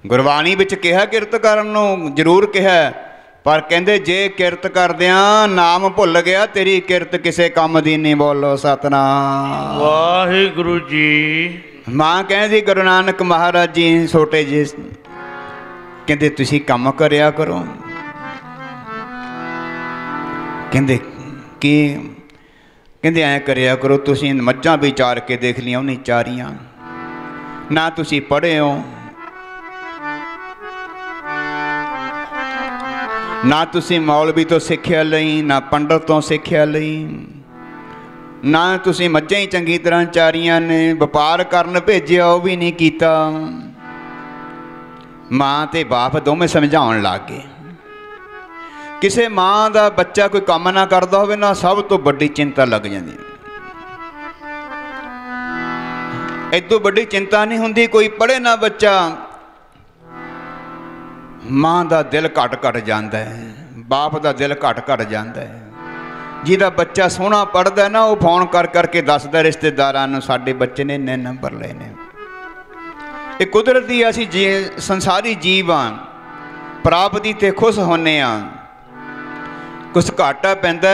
ਗੁਰਬਾਣੀ ਵਿੱਚ ਕਿਹਾ ਕਿਰਤ ਕਰਨ ਨੂੰ, ਜ਼ਰੂਰ ਕਿਹਾ, ਪਰ ਕਹਿੰਦੇ ਜੇ ਕਿਰਤ ਕਰਦਿਆਂ ਨਾਮ ਭੁੱਲ ਗਿਆ, ਤੇਰੀ ਕਿਰਤ ਕਿਸੇ ਕੰਮ ਦੀ ਨਹੀਂ। ਬੋਲੋ ਸਤਿਨਾਮ ਵਾਹਿਗੁਰੂ ਜੀ। ਮਾਂ ਕਹਿੰਦੀ ਗੁਰੂ ਨਾਨਕ ਮਹਾਰਾਜ ਜੀ ਛੋਟੇ ਜਿਹੇ ਕਹਿੰਦੇ ਤੁਸੀਂ ਕੰਮ ਕਰਿਆ ਕਰੋ। ਕਹਿੰਦੇ ਕੀ? ਕਹਿੰਦੇ ਐਂ ਕਰਿਆ ਕਰੋ, ਤੁਸੀਂ ਮੱਝਾਂ ਵੀ ਚਾਰ ਕੇ ਦੇਖ ਲਈਆਂ, ਉਹ ਨਹੀਂ ਚਾਰੀਆਂ। ਨਾ ਤੁਸੀਂ ਪੜ੍ਹੇ ਹੋ, ਨਾ ਤੁਸੀਂ ਮੌਲਵੀ ਤੋਂ ਸਿੱਖਿਆ ਲਈ, ਨਾ ਪੰਡਤ ਤੋਂ ਸਿੱਖਿਆ ਲਈ, ਨਾ ਤੁਸੀਂ ਮੱਝਾਂ ਹੀ ਚੰਗੀ ਤਰ੍ਹਾਂ ਚਾਰੀਆਂ ਨੇ। ਵਪਾਰ ਕਰਨ ਭੇਜਿਆ, ਉਹ ਵੀ ਨਹੀਂ ਕੀਤਾ। ਮਾਂ ਤੇ ਬਾਪ ਦੋਵੇਂ ਸਮਝਾਉਣ ਲੱਗ ਗਏ। ਕਿਸੇ ਮਾਂ ਦਾ ਬੱਚਾ ਕੋਈ ਕੰਮ ਨਾ ਕਰਦਾ ਹੋਵੇ ਨਾ, ਸਭ ਤੋਂ ਵੱਡੀ ਚਿੰਤਾ ਲੱਗ ਜਾਂਦੀ। ਇਦੋਂ ਵੱਡੀ ਚਿੰਤਾ ਨਹੀਂ ਹੁੰਦੀ ਕੋਈ ਪੜ੍ਹੇ ਨਾ ਬੱਚਾ। ਮਾਂ ਦਾ ਦਿਲ ਘਟ ਜਾਂਦਾ ਹੈ, ਬਾਪ ਦਾ ਦਿਲ ਘਟ ਜਾਂਦਾ ਹੈ। ਜਿਹਦਾ ਬੱਚਾ ਸੋਹਣਾ ਪੜ੍ਹਦਾ ਨਾ, ਉਹ ਫੋਨ ਕਰ ਕਰਕੇ ਦੱਸਦਾ ਰਿਸ਼ਤੇਦਾਰਾਂ ਨੂੰ, ਸਾਡੇ ਬੱਚੇ ਨੇ ਇੰਨੇ ਨੰਬਰ ਲਏ ਨੇ। ਇਹ ਕੁਦਰਤੀ ਅਸੀਂ ਜੀ ਸੰਸਾਰੀ ਜੀਵ ਹਾਂ, ਪ੍ਰਾਪਤੀ ਤੇ ਖੁਸ਼ ਹੁੰਦੇ ਹਾਂ। ਕੁਛ ਘਾਟਾ ਪੈਂਦਾ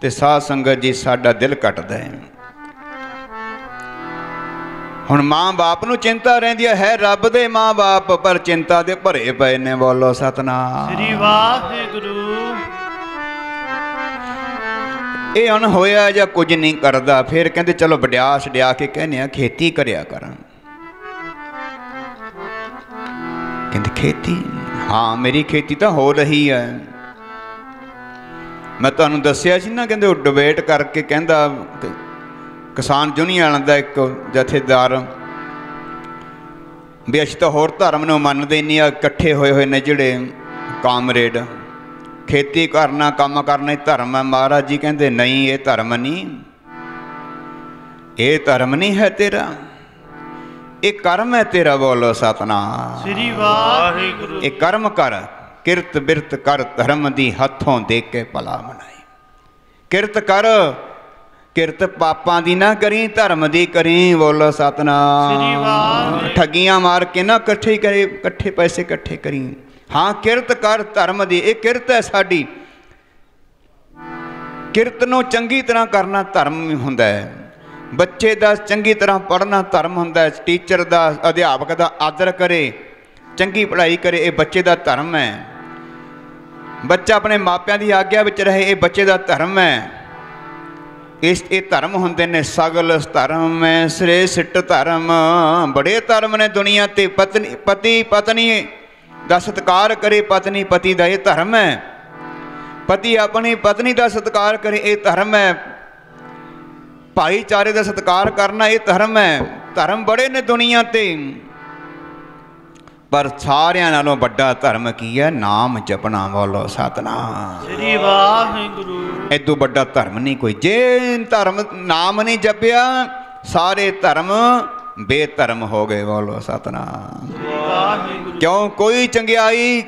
ਤੇ ਸਾਧ ਸੰਗਤ ਜੀ ਸਾਡਾ ਦਿਲ ਕੱਟਦਾ ਹੈ। ਹੁਣ ਮਾਂ ਬਾਪ ਨੂੰ ਚਿੰਤਾ ਰਹਿੰਦੀ ਹੈ ਰੱਬ ਦੇ ਮਾਂ ਬਾਪ, ਪਰ ਚਿੰਤਾ ਦੇ ਭਰੇ ਪਏ ਨੇ। ਬੋਲੋ ਸਤਨਾਮ ਸ੍ਰੀ ਵਾਹਿਗੁਰੂ। ਇਹ ਹੁਣ ਹੋਇਆ ਜਾਂ ਕੁਝ ਨਹੀਂ ਕਰਦਾ, ਫਿਰ ਕਹਿੰਦੇ ਚਲੋ ਵਡਿਆਸ ਡਿਆ ਕੇ ਕਹਿੰਦੇ ਆ ਖੇਤੀ ਕਰਿਆ ਕਰਾਂ। ਕਹਿੰਦੇ ਖੇਤੀ, ਹਾਂ ਮੇਰੀ ਖੇਤੀ ਤਾਂ ਹੋ ਰਹੀ ਹੈ। ਮੈਂ ਤੁਹਾਨੂੰ ਦੱਸਿਆ ਸੀ ਨਾ, ਕਹਿੰਦੇ ਉਹ ਡਿਬੇਟ ਕਰਕੇ ਕਹਿੰਦਾ ਕਿਸਾਨ ਯੂਨੀਅਨ ਦਾ ਇੱਕ ਜਥੇਦਾਰ ਵੀ ਅਸੀਂ ਤਾਂ ਹੋਰ ਧਰਮ ਨੂੰ ਮੰਨਦੇ ਨਹੀਂ ਆ, ਇਕੱਠੇ ਹੋਏ ਨੇ ਜਿਹੜੇ ਕਾਮਰੇਡ, ਖੇਤੀ ਕਰਨਾ ਕੰਮ ਕਰਨਾ ਹੀ ਧਰਮ ਹੈ। ਮਹਾਰਾਜ ਜੀ ਕਹਿੰਦੇ ਨਹੀਂ, ਇਹ ਧਰਮ ਨਹੀਂ, ਇਹ ਧਰਮ ਨਹੀਂ ਹੈ ਤੇਰਾ, ਇਹ ਕਰਮ ਹੈ ਤੇਰਾ। ਬੋਲੋ ਸਤਨਾਮ ਸ੍ਰੀ ਵਾਹਿਗੁਰੂ। ਇਹ ਕਰਮ ਕਰ, ਕਿਰਤ ਬਿਰਤ ਕਰ, ਧਰਮ ਦੀ ਹੱਥੋਂ ਦੇ ਕੇ ਭਲਾ ਮਨਾਈ। ਕਿਰਤ ਕਰ, ਕਿਰਤ ਪਾਪਾਂ ਦੀ ਨਾ ਕਰੀ, ਧਰਮ ਦੀ ਕਰੀ। ਬੋਲੋ ਸਤਨਾਮ। ਠੱਗੀਆਂ ਮਾਰ ਕੇ ਨਾ ਇਕੱਠੇ ਕਰੇ, ਇਕੱਠੇ ਪੈਸੇ ਇਕੱਠੇ ਕਰੀ। ਹਾਂ ਕਿਰਤ ਕਰ ਧਰਮ ਦੀ, ਇਹ ਕਿਰਤ ਹੈ ਸਾਡੀ। ਕਿਰਤ ਨੂੰ ਚੰਗੀ ਤਰ੍ਹਾਂ ਕਰਨਾ ਧਰਮ ਹੁੰਦਾ ਹੈ। ਬੱਚੇ ਦਾ ਚੰਗੀ ਤਰ੍ਹਾਂ ਪੜ੍ਹਨਾ ਧਰਮ ਹੁੰਦਾ ਹੈ। ਟੀਚਰ ਦਾ, ਅਧਿਆਪਕ ਦਾ ਆਦਰ ਕਰੇ, ਚੰਗੀ ਪੜ੍ਹਾਈ ਕਰੇ, ਇਹ ਬੱਚੇ ਦਾ ਧਰਮ ਹੈ। ਬੱਚਾ ਆਪਣੇ ਮਾਪਿਆਂ ਦੀ ਆਗਿਆ ਵਿੱਚ ਰਹੇ, ਇਹ ਬੱਚੇ ਦਾ ਧਰਮ ਹੈ। ਇਹ ਧਰਮ ਹੁੰਦੇ ਨੇ। ਸਗਲ ਧਰਮ ਹੈ ਸ੍ਰੇਸ਼ਟ ਧਰਮ। ਬੜੇ ਧਰਮ ਨੇ ਦੁਨੀਆ ਤੇ। ਪਤੀ ਪਤਨੀ ਦਾ ਸਤਿਕਾਰ ਕਰੇ, ਪਤਨੀ ਪਤੀ ਦਾ, ਇਹ ਧਰਮ ਹੈ। ਪਤੀ ਆਪਣੀ ਪਤਨੀ ਦਾ ਸਤਿਕਾਰ ਕਰੇ, ਇਹ ਧਰਮ ਹੈ। ਭਾਈਚਾਰੇ ਦਾ ਸਤਿਕਾਰ ਕਰਨਾ, ਇਹ ਧਰਮ ਹੈ। ਧਰਮ ਬੜੇ ਨੇ ਦੁਨੀਆ ਤੇ, ਪਰ ਸਾਰਿਆਂ ਨਾਲੋਂ ਵੱਡਾ ਧਰਮ ਕੀ ਹੈ? ਨਾਮ ਜਪਣਾ। ਬੋਲੋ ਸਤਨਾਮ ਸ੍ਰੀ ਵਾਹਿਗੁਰੂ। ਇਦੋਂ ਵੱਡਾ ਧਰਮ ਨਹੀਂ ਕੋਈ। ਜੇ ਧਰਮ ਨਾਮ ਨਹੀਂ ਜਪਿਆ, ਸਾਰੇ ਧਰਮ ਬੇਧਰਮ ਹੋ ਗਏ। ਬੋਲੋ ਸਤਨਾਮ। ਕਿਉਂ? ਕੋਈ ਚੰਗਿਆਈ,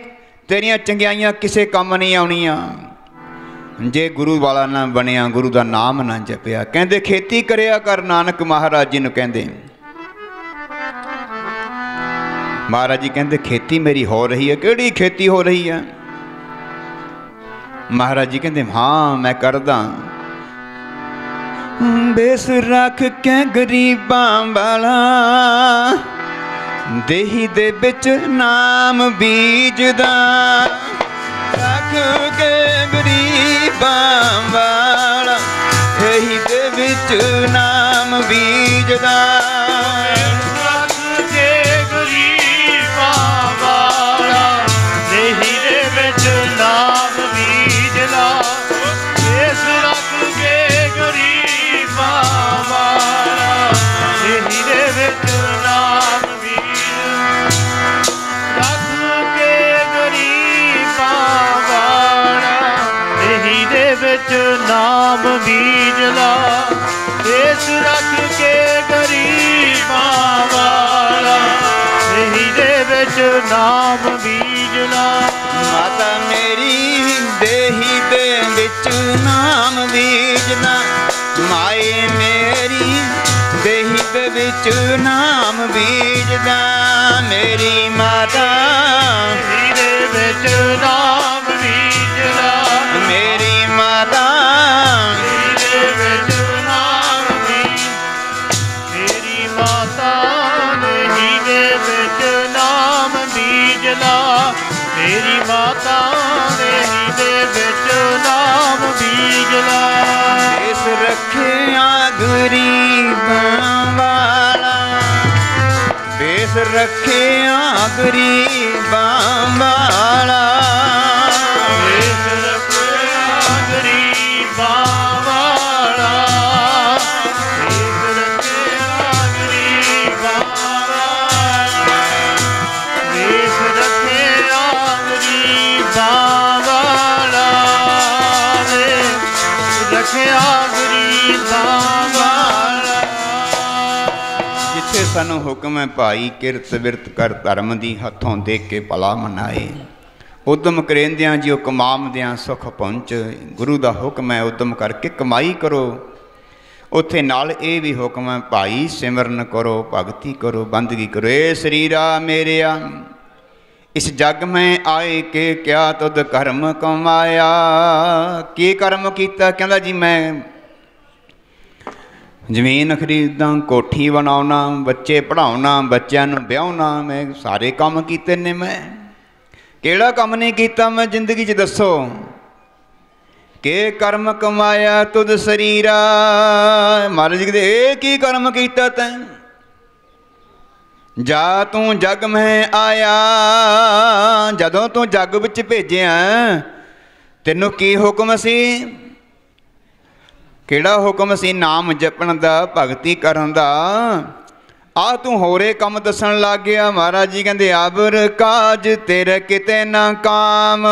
ਤੇਰੀਆਂ ਚੰਗਿਆਈਆਂ ਕਿਸੇ ਕੰਮ ਨਹੀਂ ਆਉਣੀਆਂ ਜੇ ਗੁਰੂ ਵਾਲਾ ਨਾ ਬਣਿਆ, ਗੁਰੂ ਦਾ ਨਾਮ ਨਾ ਜਪਿਆ। ਕਹਿੰਦੇ ਖੇਤੀ ਕਰਿਆ ਕਰ, ਨਾਨਕ ਮਹਾਰਾਜ ਜੀ ਨੂੰ ਕਹਿੰਦੇ। ਮਹਾਰਾਜ ਜੀ ਕਹਿੰਦੇ ਖੇਤੀ ਮੇਰੀ ਹੋ ਰਹੀ ਹੈ। ਕਿਹੜੀ ਖੇਤੀ ਹੋ ਰਹੀ ਹੈ? ਮਹਾਰਾਜ ਜੀ ਕਹਿੰਦੇ ਹਾਂ ਮੈਂ ਕਰਦਾ। ਬੇਸ ਰੱਖ ਕੇ ਗਰੀਬਾਂ ਵਾਲਾ, ਦੇਹੀ ਦੇ ਵਿੱਚ ਨਾਮ ਬੀਜਦਾ। ਰੱਖ ਕੇ ਗਰੀਬਾਂ ਵਾਲਾ, ਦੇਹੀ ਦੇ ਵਿੱਚ ਨਾਮ ਬੀਜਦਾ। ਨਾਮ ਬੀਜ ਲਾ, ਦੇਸ ਰੱਖ ਕੇ ਗਰੀਬਾਂ ਵਾਲਾ, ਦੇਹੀ ਦੇ ਵਿੱਚ ਨਾਮ ਬੀਜ ਲਾ। ਮਾਤਾ ਮੇਰੀ ਦੇਹੀ ਦੇ ਵਿੱਚ ਨਾਮ ਬੀਜਦਾ। ਮਾਏ ਮੇਰੀ ਦੇਹੀ ਦੇ ਵਿੱਚ ਨਾਮ ਬੀਜਦਾ। ਮੇਰੀ ਮਾਤਾ ਦੇਹੀ ਦੇ ਵਿੱਚ ਨਾਮ ਬੀਜਦਾ। ਮੇਰੀ ਮਾਤਾ ਦੇ ਵਿੱਚ ਨਾਮ ਬੀਜ, ਮੇਰੀ ਮਾਤਾ ਦੇਹੀ ਦੇ ਵਿੱਚ ਨਾਮ ਬੀਜ ਲਾ। ਮੇਰੀ ਮਾਤਾ ਦੇਹੀ ਦੇ ਵਿੱਚ ਨਾਮ ਬੀਜ ਲਾ। ਇਸ ਰੱਖਿਆ ਗਰੀਬਾਂ ਵਾਲਾ, ਬੇਸ ਰੱਖਿਆ ਗਰੀਬਾਂ ਵਾਲਾ। ਬੇਸ ਰੱਖਿਆ ਗਰੀਬਾਂ ਵਾਲਾ, ਬੇਸ ਰੱਖਿਆ ਗਰੀਬਾਂ ਵਾਲਾ, ਬੇਸ ਰੱਖਿਆ ਗਰੀਬਾਂ ਵਾਲਾ, ਬੇਸ ਰੱਖਿਆ ਗਰੀਬਾਂ ਵਾਲਾ। ਜਿੱਥੇ ਸਾਨੂੰ ਹੁਕਮ ਹੈ ਭਾਈ ਕਿਰਤ ਬਿਰਤ ਕਰ, ਧਰਮ ਦੀ ਹੱਥੋਂ ਦੇਖ ਕੇ ਭਲਾ ਮਨਾਏ। ਉਦਮ ਕਰੇਂਦਿਆਂ ਜਿਉ ਕਮਾਮਦਿਆਂ ਸੁਖ ਪਹੁੰਚ। ਗੁਰੂ ਦਾ ਹੁਕਮ ਹੈ ਉਦਮ ਕਰਕੇ ਕਮਾਈ ਕਰੋ। ਉੱਥੇ ਨਾਲ ਇਹ ਵੀ ਹੁਕਮ ਹੈ ਭਾਈ ਸਿਮਰਨ ਕਰੋ, ਭਗਤੀ ਕਰੋ, ਬੰਦਗੀ ਕਰੋ। ਏ ਸਰੀਰਾ ਮੇਰਿਆ ਇਸ ਜਗ ਮੈਂ ਆਏ ਕੇ ਕਿਆ ਤੁਧ ਕਰਮ ਕਮਾਇਆ। ਕੀ ਕਰਮ ਕੀਤਾ? ਕਹਿੰਦਾ ਜੀ ਮੈਂ ਜ਼ਮੀਨ ਖਰੀਦਾਂ, ਕੋਠੀ ਬਣਾਉਣਾ, ਬੱਚੇ ਪੜ੍ਹਾਉਣਾ, ਬੱਚਿਆਂ ਨੂੰ ਵਿਆਹੁਣਾ, ਮੈਂ ਸਾਰੇ ਕੰਮ ਕੀਤੇ ਨੇ। ਮੈਂ ਕਿਹੜਾ ਕੰਮ ਨਹੀਂ ਕੀਤਾ ਮੈਂ ਜ਼ਿੰਦਗੀ 'ਚ? ਦੱਸੋ ਕਿ ਕਰਮ ਕਮਾਇਆ ਤੁਧ ਸਰੀਰਾ। ਮਹਾਰਾਜ ਜੀ ਕਹਿੰਦੇ ਇਹ ਕੀ ਕਰਮ ਕੀਤਾ ਤੈਂ? ਜਾ ਤੂੰ ਜਗ ਮੈਂ ਆਇਆ, ਜਦੋਂ ਤੂੰ ਜੱਗ ਵਿੱਚ ਭੇਜਿਆ ਤੈਨੂੰ ਕੀ ਹੁਕਮ ਸੀ? ਕਿਹੜਾ ਹੁਕਮ ਸੀ? ਨਾਮ ਜਪਣ ਦਾ, ਭਗਤੀ ਕਰਨ ਦਾ। ਆ ਤੂੰ ਹੋਰੇ ਕੰਮ ਦੱਸਣ ਲੱਗ ਗਿਆ। ਮਹਾਰਾਜ ਜੀ ਕਹਿੰਦੇ ਆਬਰ ਕਾਜ ਤੇਰੇ ਕਿਤੇ ਨਾ ਕਾਮ।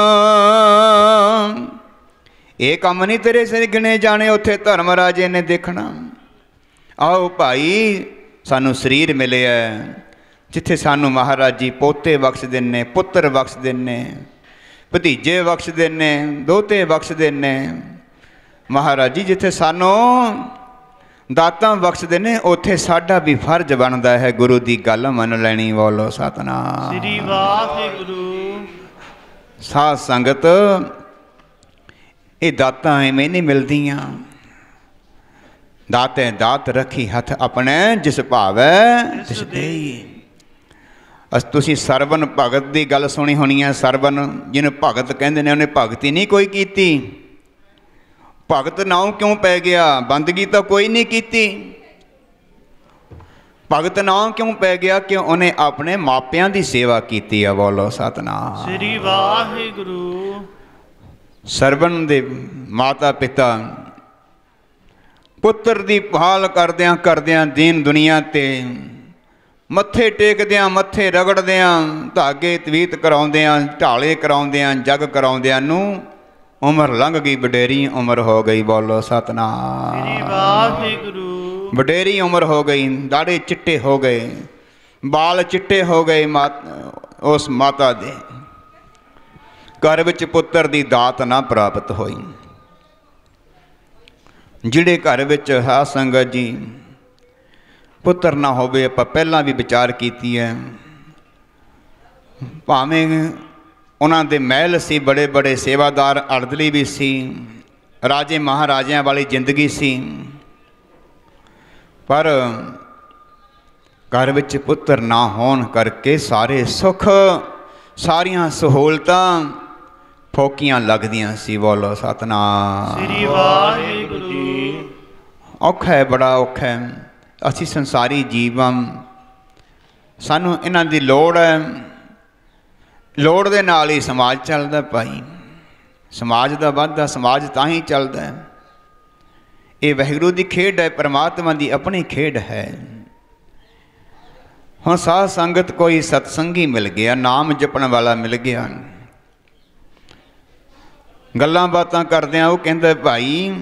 ਇਹ ਕੰਮ ਨਹੀਂ ਤੇਰੇ ਸਿਰ ਗਿਣੇ ਜਾਣੇ, ਉੱਥੇ ਧਰਮ ਰਾਜੇ ਨੇ ਦੇਖਣਾ। ਆਓ ਭਾਈ ਸਾਨੂੰ ਸਰੀਰ ਮਿਲਿਆ ਜਿੱਥੇ ਸਾਨੂੰ ਮਹਾਰਾਜ ਜੀ ਪੋਤੇ ਬਖਸ਼ਦੇ ਨੇ, ਪੁੱਤਰ ਬਖਸ਼ਦੇ ਨੇ, ਭਤੀਜੇ ਬਖਸ਼ਦੇ ਨੇ, ਦੋਤੇ ਬਖਸ਼ਦੇ ਨੇ। ਮਹਾਰਾਜ ਜੀ ਜਿੱਥੇ ਸਾਨੂੰ ਦਾਤਾਂ ਬਖਸ਼ਦੇ ਨੇ ਉੱਥੇ ਸਾਡਾ ਵੀ ਫਰਜ਼ ਬਣਦਾ ਹੈ ਗੁਰੂ ਦੀ ਗੱਲ ਮੰਨ ਲੈਣੀ। ਬੋਲੋ ਸਤਿਨਾਮ ਸ੍ਰੀ ਵਾਹਿਗੁਰੂ। ਸਾਧ ਸੰਗਤ ਇਹ ਦਾਤਾਂ ਐਵੇਂ ਨਹੀਂ ਮਿਲਦੀਆਂ। ਦਾਤੇ ਦਾਤ ਰੱਖੀ ਹੱਥ ਆਪਣੇ ਜਿਸ ਭਾਵੈ ਤਿਸ ਦੇਈ। ਤੁਸੀਂ ਸਰਵਨ ਭਗਤ ਦੀ ਗੱਲ ਸੁਣੀ ਹੋਣੀ ਹੈ। ਸਰਵਨ ਜਿਹਨੂੰ ਭਗਤ ਕਹਿੰਦੇ ਨੇ ਉਹਨੇ ਭਗਤੀ ਨਹੀਂ ਕੋਈ ਕੀਤੀ। ਭਗਤ ਨਾਮ ਕਿਉਂ ਪੈ ਗਿਆ? ਬੰਦਗੀ ਤਾਂ ਕੋਈ ਨਹੀਂ ਕੀਤੀ। ਭਗਤ ਨਾਮ ਕਿਉਂ ਪੈ ਗਿਆ? ਕਿ ਉਹਨੇ ਆਪਣੇ ਮਾਪਿਆਂ ਦੀ ਸੇਵਾ ਕੀਤੀ ਆ। ਬੋਲੋ ਸਤਿਨਾਮ ਸ੍ਰੀ ਵਾਹਿਗੁਰੂ। ਸਰਵਨ ਦੇ ਮਾਤਾ ਪਿਤਾ ਪੁੱਤਰ ਦੀ ਭਾਲ ਕਰਦਿਆਂ ਕਰਦਿਆਂ ਦੀਨ ਦੁਨੀਆ ਤੇ ਮੱਥੇ ਟੇਕਦਿਆਂ, ਮੱਥੇ ਰਗੜਦਿਆਂ, ਧਾਗੇ ਤਵੀਤ ਕਰਾਉਂਦਿਆਂ, ਢਾਲੇ ਕਰਾਉਂਦਿਆਂ, ਜਗ ਕਰਾਉਂਦਿਆਂ ਨੂੰ ਉਮਰ ਲੰਘ ਗਈ, ਵਡੇਰੀ ਉਮਰ ਹੋ ਗਈ। ਬੋਲੋ ਸਤਿਨਾਮ ਸ੍ਰੀ ਵਾਹਿਗੁਰੂ। ਵਡੇਰੀ ਉਮਰ ਹੋ ਗਈ, ਦਾੜੇ ਚਿੱਟੇ ਹੋ ਗਏ, ਬਾਲ ਚਿੱਟੇ ਹੋ ਗਏ। ਉਸ ਮਾਤਾ ਦੇ ਘਰ ਵਿੱਚ ਪੁੱਤਰ ਦੀ ਦਾਤ ਨਾ ਪ੍ਰਾਪਤ ਹੋਈ। ਜਿਹੜੇ ਘਰ ਵਿੱਚ ਹੈ ਸੰਗਤ ਜੀ ਪੁੱਤਰ ਨਾ ਹੋਵੇ, ਆਪਾਂ ਪਹਿਲਾਂ ਵੀ ਵਿਚਾਰ ਕੀਤੀ ਹੈ, ਭਾਵੇਂ ਉਹਨਾਂ ਦੇ ਮਹਿਲ ਸੀ, ਬੜੇ ਬੜੇ ਸੇਵਾਦਾਰ ਅੜਦਲੀ ਵੀ ਸੀ, ਰਾਜੇ ਮਹਾਰਾਜਿਆਂ ਵਾਲੀ ਜ਼ਿੰਦਗੀ ਸੀ, ਪਰ ਘਰ ਵਿੱਚ ਪੁੱਤਰ ਨਾ ਹੋਣ ਕਰਕੇ ਸਾਰੇ ਸੁੱਖ, ਸਾਰੀਆਂ ਸਹੂਲਤਾਂ ਫੋਕੀਆਂ ਲੱਗਦੀਆਂ ਸੀ। ਬੋਲੋ ਸਤਿਨਾਮ ਸ੍ਰੀ ਵਾਹਿਗੁਰੂ ਜੀ। ਔਖਾ ਹੈ, ਬੜਾ ਔਖਾ ਹੈ। ਅਸੀਂ ਸੰਸਾਰੀ ਜੀਵ ਹਾਂ, ਸਾਨੂੰ ਇਹਨਾਂ ਦੀ ਲੋੜ ਹੈ। ਲੋੜ ਦੇ ਨਾਲ ਹੀ ਸਮਾਜ ਚੱਲਦਾ ਭਾਈ। ਸਮਾਜ ਦਾ ਵਾਧਾ ਸਮਾਜ ਤਾਂ ਹੀ ਚੱਲਦਾ ਹੈ। ਇਹ ਵਾਹਿਗੁਰੂ ਦੀ ਖੇਡ ਹੈ, ਪਰਮਾਤਮਾ ਦੀ ਆਪਣੀ ਖੇਡ ਹੈ। ਹੁਣ ਸਾਧ ਸੰਗਤ ਕੋਈ ਸਤਸੰਗੀ ਮਿਲ ਗਿਆ, ਨਾਮ ਜਪਣ ਵਾਲਾ ਮਿਲ ਗਿਆ, ਗੱਲਾਂ ਬਾਤਾਂ ਕਰਦਿਆਂ ਉਹ ਕਹਿੰਦਾ ਭਾਈ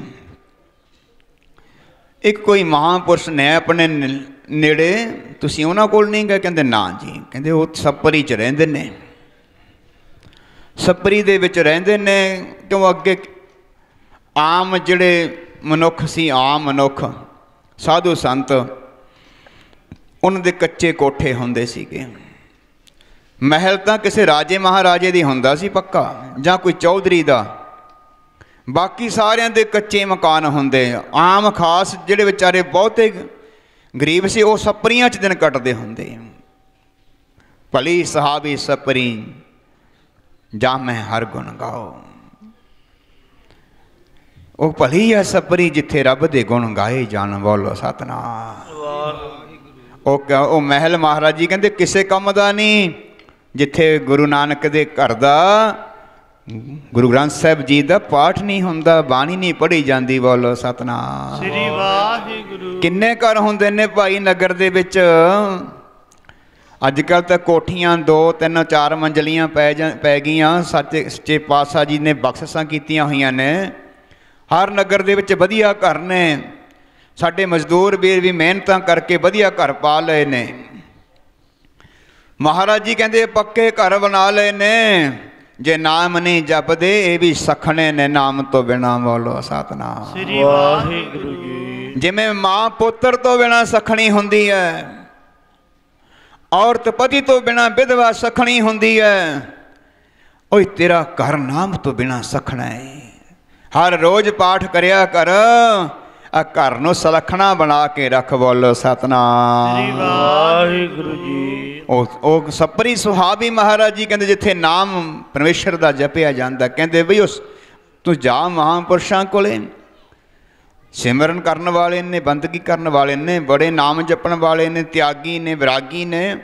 ਇੱਕ ਕੋਈ ਮਹਾਂਪੁਰਸ਼ ਨੇ ਆਪਣੇ ਨੇੜੇ, ਤੁਸੀਂ ਉਹਨਾਂ ਕੋਲ ਨਹੀਂ ਗਏ? ਕਹਿੰਦੇ ਨਾ ਜੀ। ਕਹਿੰਦੇ ਉਹ ਸੱਪਰੀ 'ਚ ਰਹਿੰਦੇ ਨੇ, ਸੱਪਰੀ ਦੇ ਵਿੱਚ ਰਹਿੰਦੇ ਨੇ। ਕਿਉਂ? ਅੱਗੇ ਆਮ ਜਿਹੜੇ ਮਨੁੱਖ ਸੀ, ਆਮ ਮਨੁੱਖ ਸਾਧੂ ਸੰਤ, ਉਹਨਾਂ ਦੇ ਕੱਚੇ ਕੋਠੇ ਹੁੰਦੇ ਸੀਗੇ। ਮਹਿਲ ਤਾਂ ਕਿਸੇ ਰਾਜੇ ਮਹਾਰਾਜੇ ਦੀ ਹੁੰਦਾ ਸੀ ਪੱਕਾ, ਜਾਂ ਕੋਈ ਚੌਧਰੀ ਦਾ। ਬਾਕੀ ਸਾਰਿਆਂ ਦੇ ਕੱਚੇ ਮਕਾਨ ਹੁੰਦੇ। ਆਮ ਖਾਸ ਜਿਹੜੇ ਵਿਚਾਰੇ ਬਹੁਤੇ ਗਰੀਬ ਸੀ ਉਹ ਸੱਪਰੀਆਂ 'ਚ ਦਿਨ ਕੱਟਦੇ ਹੁੰਦੇ। ਭਲੀ ਸਹਾਬੀ ਸੱਪਰੀ ਜਾਂ ਮੈਂ ਹਰ ਗੁਣ ਗਾਓ। ਉਹ ਭਲੀ ਹੈ ਸੱਪਰੀ ਜਿੱਥੇ ਰੱਬ ਦੇ ਗੁਣ ਗਾਏ ਜਾਣ। ਬੋਲੋ ਸਤਿਨਾਮ। ਉਹ ਮਹਿਲ ਮਹਾਰਾਜ ਜੀ ਕਹਿੰਦੇ ਕਿਸੇ ਕੰਮ ਦਾ ਨਹੀਂ, ਜਿੱਥੇ ਗੁਰੂ ਨਾਨਕ ਦੇ ਘਰ ਦਾ, ਗੁਰੂ ਗ੍ਰੰਥ ਸਾਹਿਬ ਜੀ ਦਾ ਪਾਠ ਨਹੀਂ ਹੁੰਦਾ, ਬਾਣੀ ਨਹੀਂ ਪੜ੍ਹੀ ਜਾਂਦੀ। ਬੋਲੋ ਸਤਿਨਾਮ ਸ੍ਰੀ ਵਾਹਿਗੁਰੂ। ਕਿੰਨੇ ਘਰ ਹੁੰਦੇ ਨੇ ਭਾਈ ਨਗਰ ਦੇ ਵਿੱਚ। ਅੱਜ ਕੱਲ੍ਹ ਤਾਂ ਕੋਠੀਆਂ 2 3 4 ਮੰਜ਼ਲੀਆਂ ਪੈ ਗਈਆਂ। ਸੱਚੇ ਪਾਤਸ਼ਾਹ ਜੀ ਨੇ ਬਖਸ਼ਿਸ਼ਾਂ ਕੀਤੀਆਂ ਹੋਈਆਂ ਨੇ। ਹਰ ਨਗਰ ਦੇ ਵਿੱਚ ਵਧੀਆ ਘਰ ਨੇ। ਸਾਡੇ ਮਜ਼ਦੂਰ ਵੀਰ ਵੀ ਮਿਹਨਤਾਂ ਕਰਕੇ ਵਧੀਆ ਘਰ ਪਾ ਲਏ ਨੇ। ਮਹਾਰਾਜ ਜੀ ਕਹਿੰਦੇ ਪੱਕੇ ਘਰ ਬਣਾ ਲਏ ਨੇ। जे नाम नहीं जपदे ये भी सखने ने नाम तो बिना। बोलो सतनाम श्री वाहिगुरु जी। जिमें मां पुत्र तो बिना सखनी हुंदी है, औरत पति तो बिना विधवा सखनी हुंदी है, ओए तेरा घर नाम तो बिना सखना है। हर रोज पाठ करया कर, आ घर नूं सलखना बना के रख। बोलो सतनाम श्री वाहिगुरु जी। ਉਹ ਸਪਰੀ ਸੁਹਾਬੀ ਮਹਾਰਾਜ ਜੀ ਕਹਿੰਦੇ ਜਿੱਥੇ ਨਾਮ ਪਰਮੇਸ਼ਰ ਦਾ ਜਪਿਆ ਜਾਂਦਾ, ਕਹਿੰਦੇ ਬਈ ਉਸ ਤੂੰ ਜਾ ਮਹਾਂਪੁਰਸ਼ਾਂ ਕੋਲੇ, ਸਿਮਰਨ ਕਰਨ ਵਾਲੇ ਨੇ, ਬੰਦਗੀ ਕਰਨ ਵਾਲੇ ਨੇ, ਬੜੇ ਨਾਮ ਜਪਣ ਵਾਲੇ ਨੇ, ਤਿਆਗੀ ਨੇ, ਵਿਰਾਗੀ ਨੇ,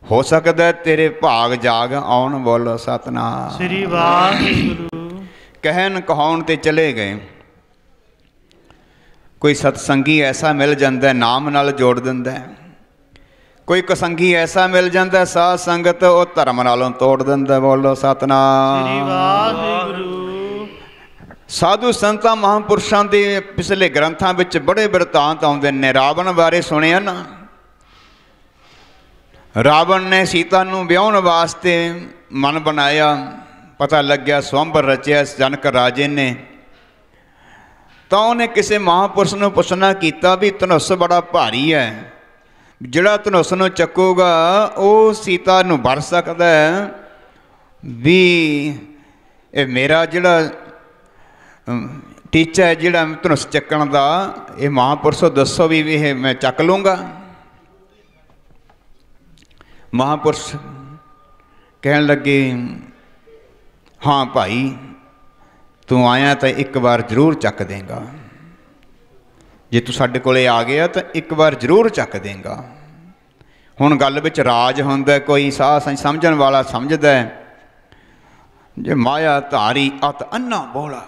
ਹੋ ਸਕਦਾ ਤੇਰੇ ਭਾਗ ਜਾਗ ਆਉਣ। ਬੋਲੋ ਸਤਨਾਮ श्री वाहिगुरु। ਕਹਿਣ ਕਹਾਉਣ ਤੇ ਚਲੇ ਗਏ। ਕੋਈ ਸਤਸੰਗੀ ਐਸਾ ਮਿਲ ਜਾਂਦਾ ਨਾਮ ਨਾਲ ਜੋੜ ਦਿੰਦਾ, कोई कसंगी ऐसा मिल जाता साध संगत वो धर्म नालों तोड़ दिंदा। बोलो सतनाम श्री वाहिगुरु। साधु संतां महापुरुषां दे पिछले ग्रंथां विच बड़े बिरतांत आउंदे ने। रावण बारे सुनिया ना, रावण ने सीता नूं विआहण वास्ते मन बनाया, पता लग्या स्वंबर रचिया जनक राजे ने, तां उहने किसी महापुरुष नूं पुछना कीता भी धनुष बड़ा भारी है, ਜਿਹੜਾ ਧਨੁਸ਼ ਨੂੰ ਚੱਕੂਗਾ ਉਹ ਸੀਤਾ ਨੂੰ ਵਰ ਸਕਦਾ ਵੀ ਇਹ ਮੇਰਾ ਜਿਹੜਾ ਟੀਚਾ ਹੈ ਜਿਹੜਾ ਧਨੁਸ਼ ਚੱਕਣ ਦਾ, ਇਹ ਮਹਾਂਪੁਰਸ਼ੋ ਦੱਸੋ ਵੀ ਇਹ ਮੈਂ ਚੱਕ ਲੂੰਗਾ। ਮਹਾਂਪੁਰਸ਼ ਕਹਿਣ ਲੱਗੇ ਹਾਂ ਭਾਈ ਤੂੰ ਆਇਆ ਤਾਂ ਇੱਕ ਵਾਰ ਜ਼ਰੂਰ ਚੱਕ ਦੇਂਗਾ, ਜੇ ਤੂੰ ਸਾਡੇ ਕੋਲੇ ਆ ਗਿਆ ਤਾਂ ਇੱਕ ਵਾਰ ਜ਼ਰੂਰ ਚੱਕ ਦੇਂਗਾ। ਹੁਣ ਗੱਲ ਵਿੱਚ ਰਾਜ ਹੁੰਦਾ, ਕੋਈ ਸਾਹ ਸਮਝਣ ਵਾਲਾ ਸਮਝਦਾ ਜੇ ਮਾਇਆ ਧਾਰੀ ਅਤ ਅੰਨਾ ਬੋਲਾ,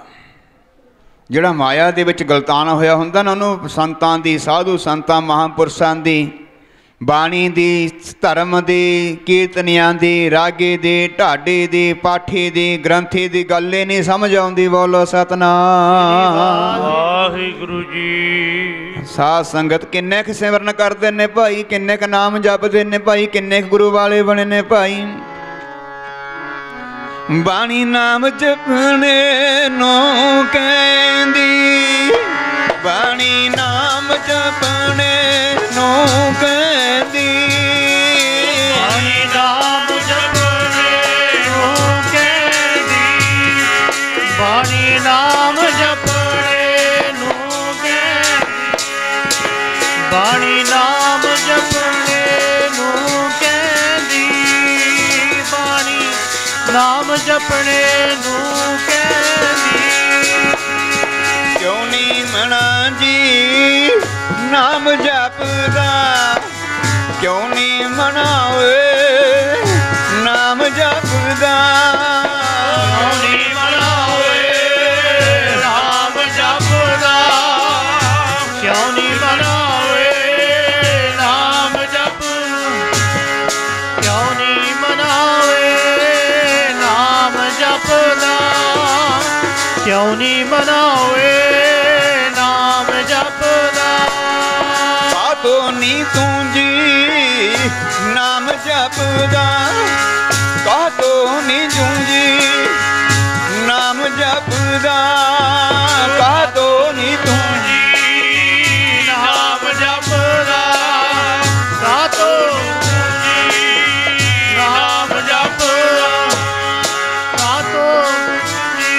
ਜਿਹੜਾ ਮਾਇਆ ਦੇ ਵਿੱਚ ਗਲਤਾਨ ਹੋਇਆ ਹੁੰਦਾ ਨਾ, ਉਹਨੂੰ ਸੰਤਾਂ ਦੀ, ਸਾਧੂ ਸੰਤਾਂ ਮਹਾਂਪੁਰਸ਼ਾਂ ਦੀ ਬਾਣੀ ਦੀ, ਧਰਮ ਦੀ, ਕੀਰਤਨੀਆਂ ਦੀ, ਰਾਗੇ ਦੀ, ਢਾਡੇ ਦੀ, ਪਾਠੀ ਦੀ, ਗ੍ਰੰਥੀ ਦੀ ਗੱਲ ਹੀ ਨਹੀਂ ਸਮਝ ਆਉਂਦੀ। ਬੋਲੋ ਸਤਨਾਮ ਵਾਹਿਗੁਰੂ ਜੀ। ਸਾਧ ਸੰਗਤ ਕਿੰਨੇ ਕੁ ਸਿਮਰਨ ਕਰਦੇ ਨੇ ਭਾਈ, ਕਿੰਨੇ ਕੁ ਨਾਮ ਜਪਦੇ ਨੇ ਭਾਈ, ਕਿੰਨੇ ਕੁ ਗੁਰੂ ਵਾਲੇ ਬਣੇ ਨੇ ਭਾਈ। ਬਾਣੀ ਨਾਮ ਜਪਣੇ ਨੂੰ ਕਹਿੰਦੀ, ਬਾਣੀ ਨਾਮ ਜਪਣੇ ਨੂੰ ਕਹਿੰਦੀ, ਬਾਣੀ ਨਾਮ ਜਪਣੇ ਨੂੰ ਕਹਿੰਦੀ, ਬਾਣੀ ਨਾਮ ਜਪਣੇ ਨੂੰ ਕਹਿੰਦੀ, ਬਾਣੀ ਨਾਮ ਜਪਣੇ ਨੂੰ ਕਹਿੰਦੀ, ਬਾਣੀ ਨਾਮ ਜਪਣੇ ਨੂੰ ਕਹਿੰਦੀ। ਕਿਉਂ ਨੀ ਮਣਾ ਜੀ ਨਾਮ ਜਪਦਾ, ਕਿਉਂ ਨੀ ਮਣਾ ਓਏ ਨਾਮ ਜਪਦਾ, ਕਿਉਂ ਨੀ ਮਣਾ ਓਏ ਨਾਮ ਜਪਦਾ, ਕਿਉਂ ਨੀ ਮਣਾ ਓਏ ਨਾਮ ਜਪਦਾ, ਕਿਉਂ ਨੀ ਮਣਾ ਓਏ ਨਾਮ ਜਪਦਾ, ਕਿਉਂ ਨੀ ਮਣਾ ਓਏ ਨਾਮ ਜਪਦਾ। ਕਾਹਤੋਂ ਨੀ ਤੂੰ ਜੀ ਨਾਮ ਜਪਦਾ, ਕਾਹਤੋਂ ਨੀ ਤੂੰ ਜੀ ਨਾਮ ਜਪਦਾ, ਕਾਹਤੋਂ ਨੀ ਤੂੰ ਜੀ ਨਾਮ ਜਪਦਾ, ਕਾਹਤੋਂ ਜੀ ਨਾਮ ਜਪਦਾ, ਕਾਹਤੋਂ ਜੀ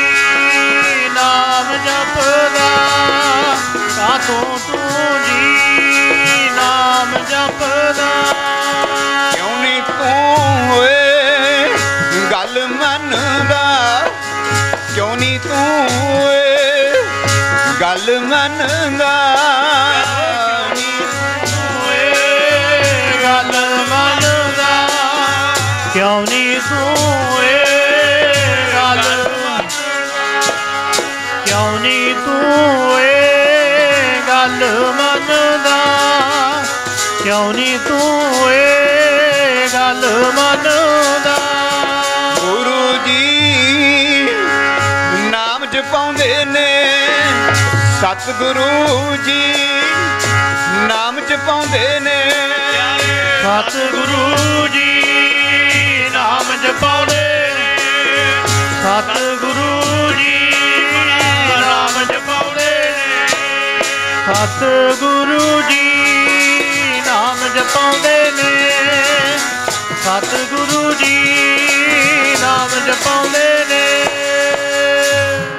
ਨਾਮ ਜਪਦਾ, ਕਾਹਤੋਂ ਤੂੰ ਜੀ ਨਾਮ ਜਪਦਾ। ਕਿਉਂ ਨੀ ਤੂੰ ਓਏ ਗੱਲ ਮੰਨਦਾ, ਕਿਉਂ ਨੀ ਤੂੰ ਓਏ ਗੱਲ ਮੰਨਦਾ, ਗੱਲ ਮੰਨਦਾ, ਕਿਉਂ ਨੀ ਤੂੰ ਏ ਗੱਲ, ਕਿਉਂ ਨੀ ਤੂੰ ਏ ਗੱਲ ਮੰਨਦਾ, ਕਿਉਂ ਨੀ ਤੂੰ ਏ ਗੱਲ ਮੰਨਦਾ। ਗੁਰੂ ਜੀ ਨਾਮ ਜਪਾਉਂਦੇ ਨੇ, ਸਤਿਗੁਰੂ ਜੀ ਨਾਮ ਜਪਾਉਂਦੇ ਨੇ, ਸਤਿਗੁਰੂ ਜੀ ਨਾਮ ਜਪਾਉਂਦੇ ਨੇ, ਸਤਿਗੁਰੂ ਜੀ ਨਾਮ ਜਪਾਉਂਦੇ ਨੇ, ਸਤਿਗੁਰੂ ਜੀ ਨਾਮ ਜਪਾਉਂਦੇ ਨੇ।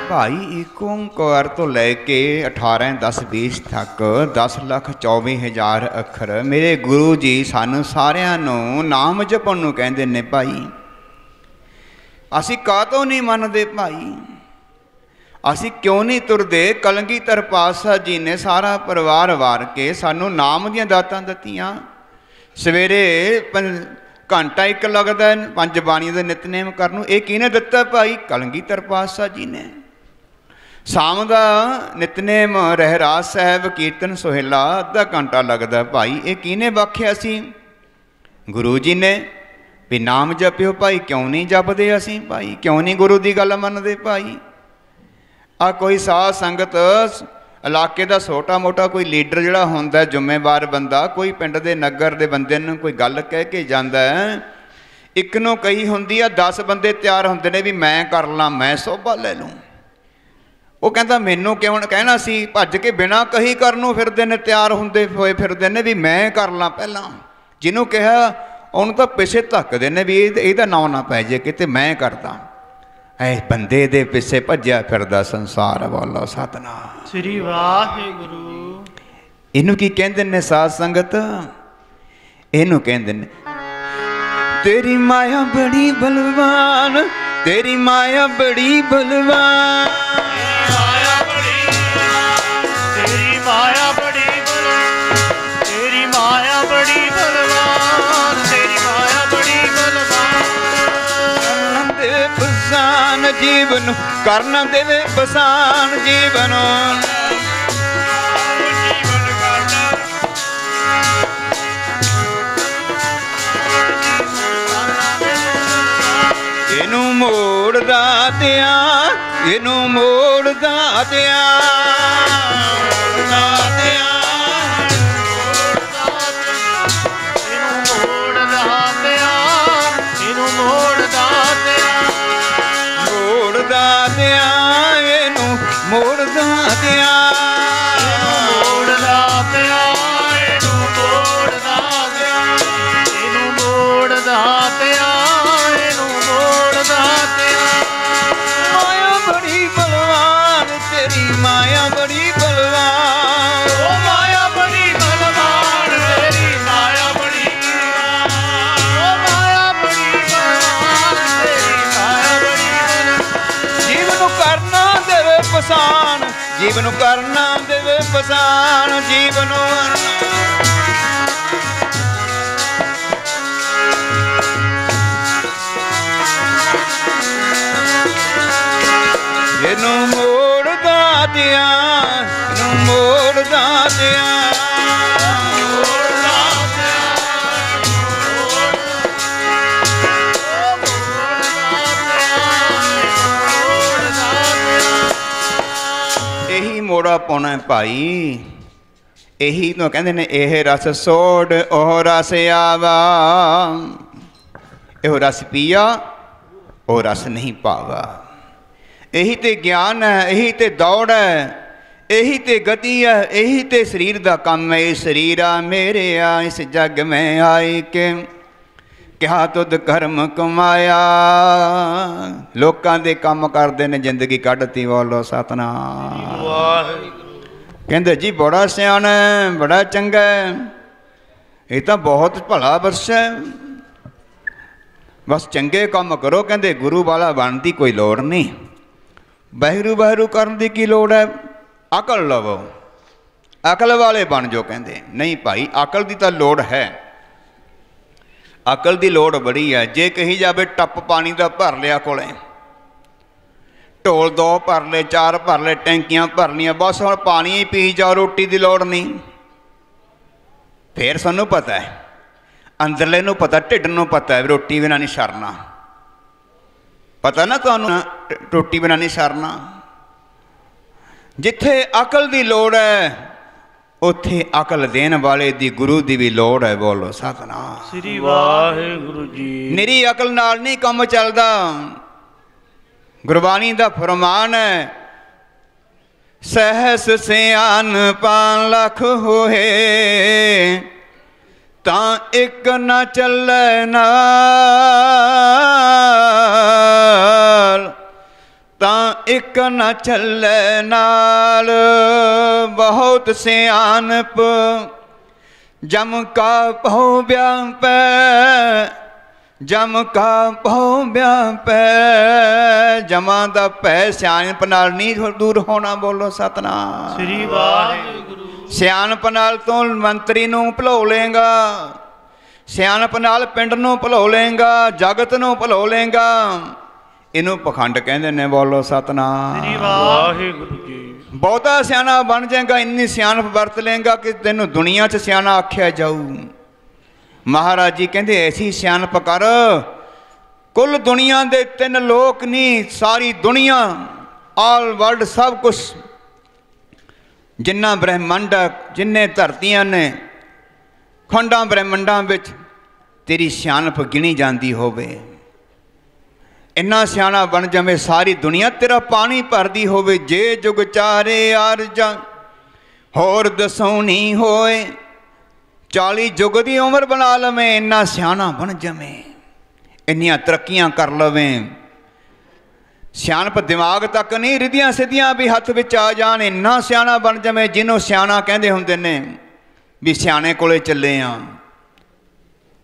ਭਾਈ ਏਕ ਓਂਕਾਰ ਤੋਂ ਲੈ ਕੇ 18 10 20 ਤੱਕ 10,24,000 ਅੱਖਰ ਮੇਰੇ ਗੁਰੂ ਜੀ ਸਾਨੂੰ ਸਾਰਿਆਂ ਨੂੰ ਨਾਮ ਜਪਣ ਨੂੰ ਕਹਿੰਦੇ ਨੇ। ਭਾਈ ਅਸੀਂ ਕਾਹਤੋਂ ਨਹੀਂ ਮੰਨਦੇ ਭਾਈ, ਅਸੀਂ ਕਿਉਂ ਨਹੀਂ ਤੁਰਦੇ? ਕਲਗੀਧਰ ਪਾਤਸ਼ਾਹ ਜੀ ਨੇ ਸਾਰਾ ਪਰਿਵਾਰ ਵਾਰ ਕੇ ਸਾਨੂੰ ਨਾਮ ਦੀਆਂ ਦਾਤਾਂ ਦਿੱਤੀਆਂ। ਸਵੇਰੇ ਘੰਟਾ ਇੱਕ ਲੱਗਦਾ ਪੰਜ ਬਾਣੀਆਂ ਦੇ ਨਿਤਨੇਮ ਕਰਨ ਨੂੰ, ਇਹ ਕਿਹਨੇ ਦਿੱਤਾ ਭਾਈ? ਕਲਗੀਧਰ ਪਾਤਸ਼ਾਹ ਜੀ ਨੇ। ਸ਼ਾਮ ਦਾ ਨਿਤਨੇਮ ਰਹਿਰਾਸ ਸਾਹਿਬ ਕੀਰਤਨ ਸੋਹਿਲਾ ਅੱਧਾ ਘੰਟਾ ਲੱਗਦਾ ਭਾਈ, ਇਹ ਕਿਹਨੇ ਬਖਸ਼ਿਆ ਸੀ? ਗੁਰੂ ਜੀ ਨੇ। ਵੀ ਨਾਮ ਜਪਿਓ ਭਾਈ, ਕਿਉਂ ਨਹੀਂ ਜਪਦੇ ਅਸੀਂ ਭਾਈ? ਕਿਉਂ ਨਹੀਂ ਗੁਰੂ ਦੀ ਗੱਲ ਮੰਨਦੇ ਭਾਈ? ਆ ਕੋਈ ਸਾਧ ਸੰਗਤ ਇਲਾਕੇ ਦਾ ਛੋਟਾ ਮੋਟਾ ਕੋਈ ਲੀਡਰ ਜਿਹੜਾ ਹੁੰਦਾ ਜ਼ਿੰਮੇਵਾਰ ਬੰਦਾ, ਕੋਈ ਪਿੰਡ ਦੇ ਨਗਰ ਦੇ ਬੰਦੇ ਨੂੰ ਕੋਈ ਗੱਲ ਕਹਿ ਕੇ ਜਾਂਦਾ, ਇੱਕ ਨੂੰ ਕਹੀ ਹੁੰਦੀ ਆ, 10 ਬੰਦੇ ਤਿਆਰ ਹੁੰਦੇ ਨੇ ਵੀ ਮੈਂ ਕਰ ਲਾਂ, ਮੈਂ ਸੋਭਾ ਲੈ ਲੂੰ। ਉਹ ਕਹਿੰਦਾ ਮੈਨੂੰ ਕਿਉਂ ਕਹਿਣਾ ਸੀ? ਭੱਜ ਕੇ ਬਿਨਾਂ ਕਹੀ ਕਰਨ ਨੂੰ ਫਿਰਦੇ ਨੇ, ਤਿਆਰ ਹੁੰਦੇ ਹੋਏ ਫਿਰਦੇ ਨੇ ਵੀ ਮੈਂ ਕਰ ਲਾਂ ਪਹਿਲਾਂ। ਜਿਹਨੂੰ ਕਿਹਾ ਉਹਨੂੰ ਤਾਂ ਪਿੱਛੇ ਧੱਕਦੇ ਨੇ ਵੀ ਇਹਦਾ ਨਾਂ ਨਾ ਪੈ ਜੇ ਕਿਤੇ, ਮੈਂ ਕਰਦਾ। ਐ ਬੰਦੇ ਦੇ ਪਿੱਛੇ ਭੱਜਿਆ ਫਿਰਦਾ ਸੰਸਾਰ। ਬੋਲੋ ਸਤਿਨਾਮ ਸ੍ਰੀ ਵਾਹਿਗੁਰੂ। ਇਹਨੂੰ ਕੀ ਕਹਿੰਦੇ ਨੇ ਸਾਧ ਸੰਗਤ? ਇਹਨੂੰ ਕਹਿੰਦੇ ਨੇ ਤੇਰੀ ਮਾਇਆ ਬੜੀ ਬਲਵਾਨ, ਤੇਰੀ ਮਾਇਆ ਬੜੀ ਬਲਵਾਨ, ਤੇਰੀ ਮਾਇਆ ਬੜੀ ਬਲਵਾਨ, ਤੇਰੀ ਮਾਇਆ ਬੜੀ ਬਲਵਾਨ, ਤੇਰੀ ਮਾਇਆ ਬੜੀ ਬਲਵਾਨ। ਕਰਨ ਦੇਵੇ ਬਸਾਨ ਜੀਵਨ, ਕਰਨ ਦੇਵੇ ਬਸਾਨ ਜੀਵਨ, ਇਹਨੂੰ ਮੋੜਦਾ ਦਿਆਂ, ਇਹਨੂੰ ਮੋੜਦਾ ਦਿਆਂ, ਮੋੜਦਾ ਦਿਆਂ, ਇਹਨੂੰ ਮੋੜਦਾ ਦਿਆਂ, ਇਹਨੂੰ ਮੋੜਦਾ ਦਿਆਂ, ਮੋੜਦਾ ਦਿਆਂ, ਇਹਨੂੰ ਮੋੜਦਾ ਦਿਆਂ, ਮੋੜਦਾ ਦਿਆਂ, ਇਹਨੂੰ ਮੋੜਦਾ ਦਿਆਂ, ਇਹਨੂੰ ਮੋੜਦਾ ਦਿਆਂ, ਇਹਨੂੰ ਮੋੜਦਾ ਦਿਆਂ। ਮਾਇਆ ਬੜੀ ਬਲਵਾਨ, ਤੇਰੀ ਮਾਇਆ ਬੜੀ ਬਲਵਾਨ, ਓ ਮਾਇਆ ਬੜੀ ਬਲਵਾਨ, ਤੇਰੀ ਮਾਇਆ ਬੜੀ ਬਲਵਾਨ, ਓ ਮਾਇਆ ਬੜੀ ਬਲਵਾਨ, ਤੇਰੀ ਮਾਇਆ ਬੜੀ ਬਲਵਾਨ। ਜੀਵ ਨੂੰ ਕਰਨਾ ਦੇਵੇ ਪਛਾਣ, ਜੀਵ ਨੂੰ ਕਰਨਾ ਦੇਵੇ ਪਛਾਣ, ਜੀਵ ਨੂੰ ਇਹਨੂੰ ਮੋੜਦਾ ਦਿਆਂ, ਇਹਨੂੰ ਮੋੜਦਾ ਦਿਆਂ, ਮੋੜਦਾ ਦਿਆਂ, ਇਹੀ ਮੋੜਾ ਪਾਉਣਾ ਭਾਈ। ਇਹੀ ਤੋਂ ਕਹਿੰਦੇ ਨੇ ਇਹ ਰਸ ਸੋੜ ਉਹ ਰਸ ਆਵਾ, ਇਹੋ ਰਸ ਪੀਆ ਉਹ ਰਸ ਨਹੀਂ ਪਾਵਾ। ਇਹੀ ਤੇ ਗਿਆਨ ਹੈ, ਇਹੀ ਤੇ ਦੌੜ ਹੈ, ਇਹੀ ਤੇ ਗਤੀ ਹੈ, ਇਹੀ ਤੇ ਸਰੀਰ ਦਾ ਕੰਮ ਹੈ। ਇਹ ਸਰੀਰਾ ਮੇਰਿਆ ਇਸ ਜੱਗ ਮੈਂ ਆਈ ਕੇ ਕਿਹਾ ਤੁਧ ਕਰਮ ਕਮਾਇਆ। ਲੋਕਾਂ ਦੇ ਕੰਮ ਕਰਦੇ ਨੇ ਜ਼ਿੰਦਗੀ ਕੱਢਤੀ। ਬੋਲੋ ਸਤਿਨਾਮ ਵਾਹਿਗੁਰੂ। ਕਹਿੰਦੇ ਜੀ ਬੜਾ ਸਿਆਣਾ, ਬੜਾ ਚੰਗਾ, ਇਹ ਤਾਂ ਬਹੁਤ ਭਲਾ ਬਰਸਾ, ਬਸ ਚੰਗੇ ਕੰਮ ਕਰੋ। ਕਹਿੰਦੇ ਗੁਰੂ ਵਾਲਾ ਬਣਨ ਦੀ ਕੋਈ ਲੋੜ ਨਹੀਂ, ਵਾਹਿਗੁਰੂ ਵਾਹਿਗੁਰੂ ਕਰਨ ਦੀ ਕੀ ਲੋੜ ਹੈ? ਅਕਲ ਲਵੋ, ਅਕਲ ਵਾਲੇ ਬਣ ਜਾਓ। ਕਹਿੰਦੇ ਨਹੀਂ ਭਾਈ, ਅਕਲ ਦੀ ਤਾਂ ਲੋੜ ਹੈ, ਅਕਲ ਦੀ ਲੋੜ ਬੜੀ ਹੈ। ਜੇ ਕਹੀ ਜਾਵੇ ਟੱਪ ਪਾਣੀ ਦਾ ਭਰ ਲਿਆ ਕੋਲੇ, ਢੋਲ 2 ਭਰ ਲਏ, 4 ਭਰ ਲਏ, ਟੈਂਕੀਆਂ ਭਰ ਲਈਆਂ, ਬਸ ਹੁਣ ਪਾਣੀ ਹੀ ਪੀ ਜਾਓ, ਰੋਟੀ ਦੀ ਲੋੜ ਨਹੀਂ। ਫਿਰ ਸਾਨੂੰ ਪਤਾ ਹੈ, ਅੰਦਰਲੇ ਨੂੰ ਪਤਾ, ਢਿੱਡ ਨੂੰ ਪਤਾ ਹੈ ਰੋਟੀ ਬਿਨਾਂ ਨਹੀਂ ਸਰਨਾ। ਪਤਾ ਨਾ ਤੁਹਾਨੂੰ, ਰੋਟੀ ਬਿਨਾਂ ਨਹੀਂ ਸਰਨਾ। ਜਿੱਥੇ ਅਕਲ ਦੀ ਲੋੜ ਹੈ ਉੱਥੇ ਅਕਲ ਦੇਣ ਵਾਲੇ ਦੀ, ਗੁਰੂ ਦੀ ਵੀ ਲੋੜ ਹੈ। ਬੋਲੋ ਸਤਿਨਾਮ ਸ੍ਰੀ ਵਾਹਿਗੁਰੂ ਜੀ। ਨਿਰੀ ਅਕਲ ਨਾਲ ਨਹੀਂ ਕੰਮ ਚੱਲਦਾ। ਗੁਰਬਾਣੀ ਦਾ ਫਰਮਾਨ ਹੈ, सहस सियानपा लख होए तां एक न चलै नाल, तां एक न चलै नाल। बहुत सियानप जम का भौ व्यापै, जम का भौ व्यापै। जमां दा भै सियानप नाल नहीं दूर होना। बोलो सतनाम श्री वाहिगुरू। सियानप नाल तूं मंत्री नूं भुलो लेंगा, सियानप नाल पिंड नूं भुलो लेंगा, जगत नूं भुलो लेंगा। इनू पखंड कहंदे ने। बोलो सतनाम श्री वाहिगुरू जी। बहुता सियाना बन जाएगा, इन्नी सियानप वरत लेंगा कि तैनूं दुनिया च सियाना आख्या जाऊ। महाराज जी कहंदे ऐसी सियानप कर, कुल दुनिया दे 3 लोक नहीं, सारी दुनिया ऑल वर्ल्ड सब कुछ जिन्ना ब्रह्मंड जिन्ने धरतियां ने खंडां ब्रह्मंडां विच तेरी सियानप गिनी जाती होवे। इन्ना सियाना बन जावे सारी दुनिया तेरा पानी भरदी होवे। जे जुग चारे आरजा होर दसौनी होए, 40 जुग की उम्र बना लवें, इन्ना सियाना बन जावे, इन्नियां तरक्कियां कर लवें। सियानप दिमाग तक नहीं, रिधियां सिद्धियां भी हथ विच आ जान, इन्ना सियाना बन जावे जिन्हों सियाना कहंदे हुंदे ने भी सियाने कोले चले आ।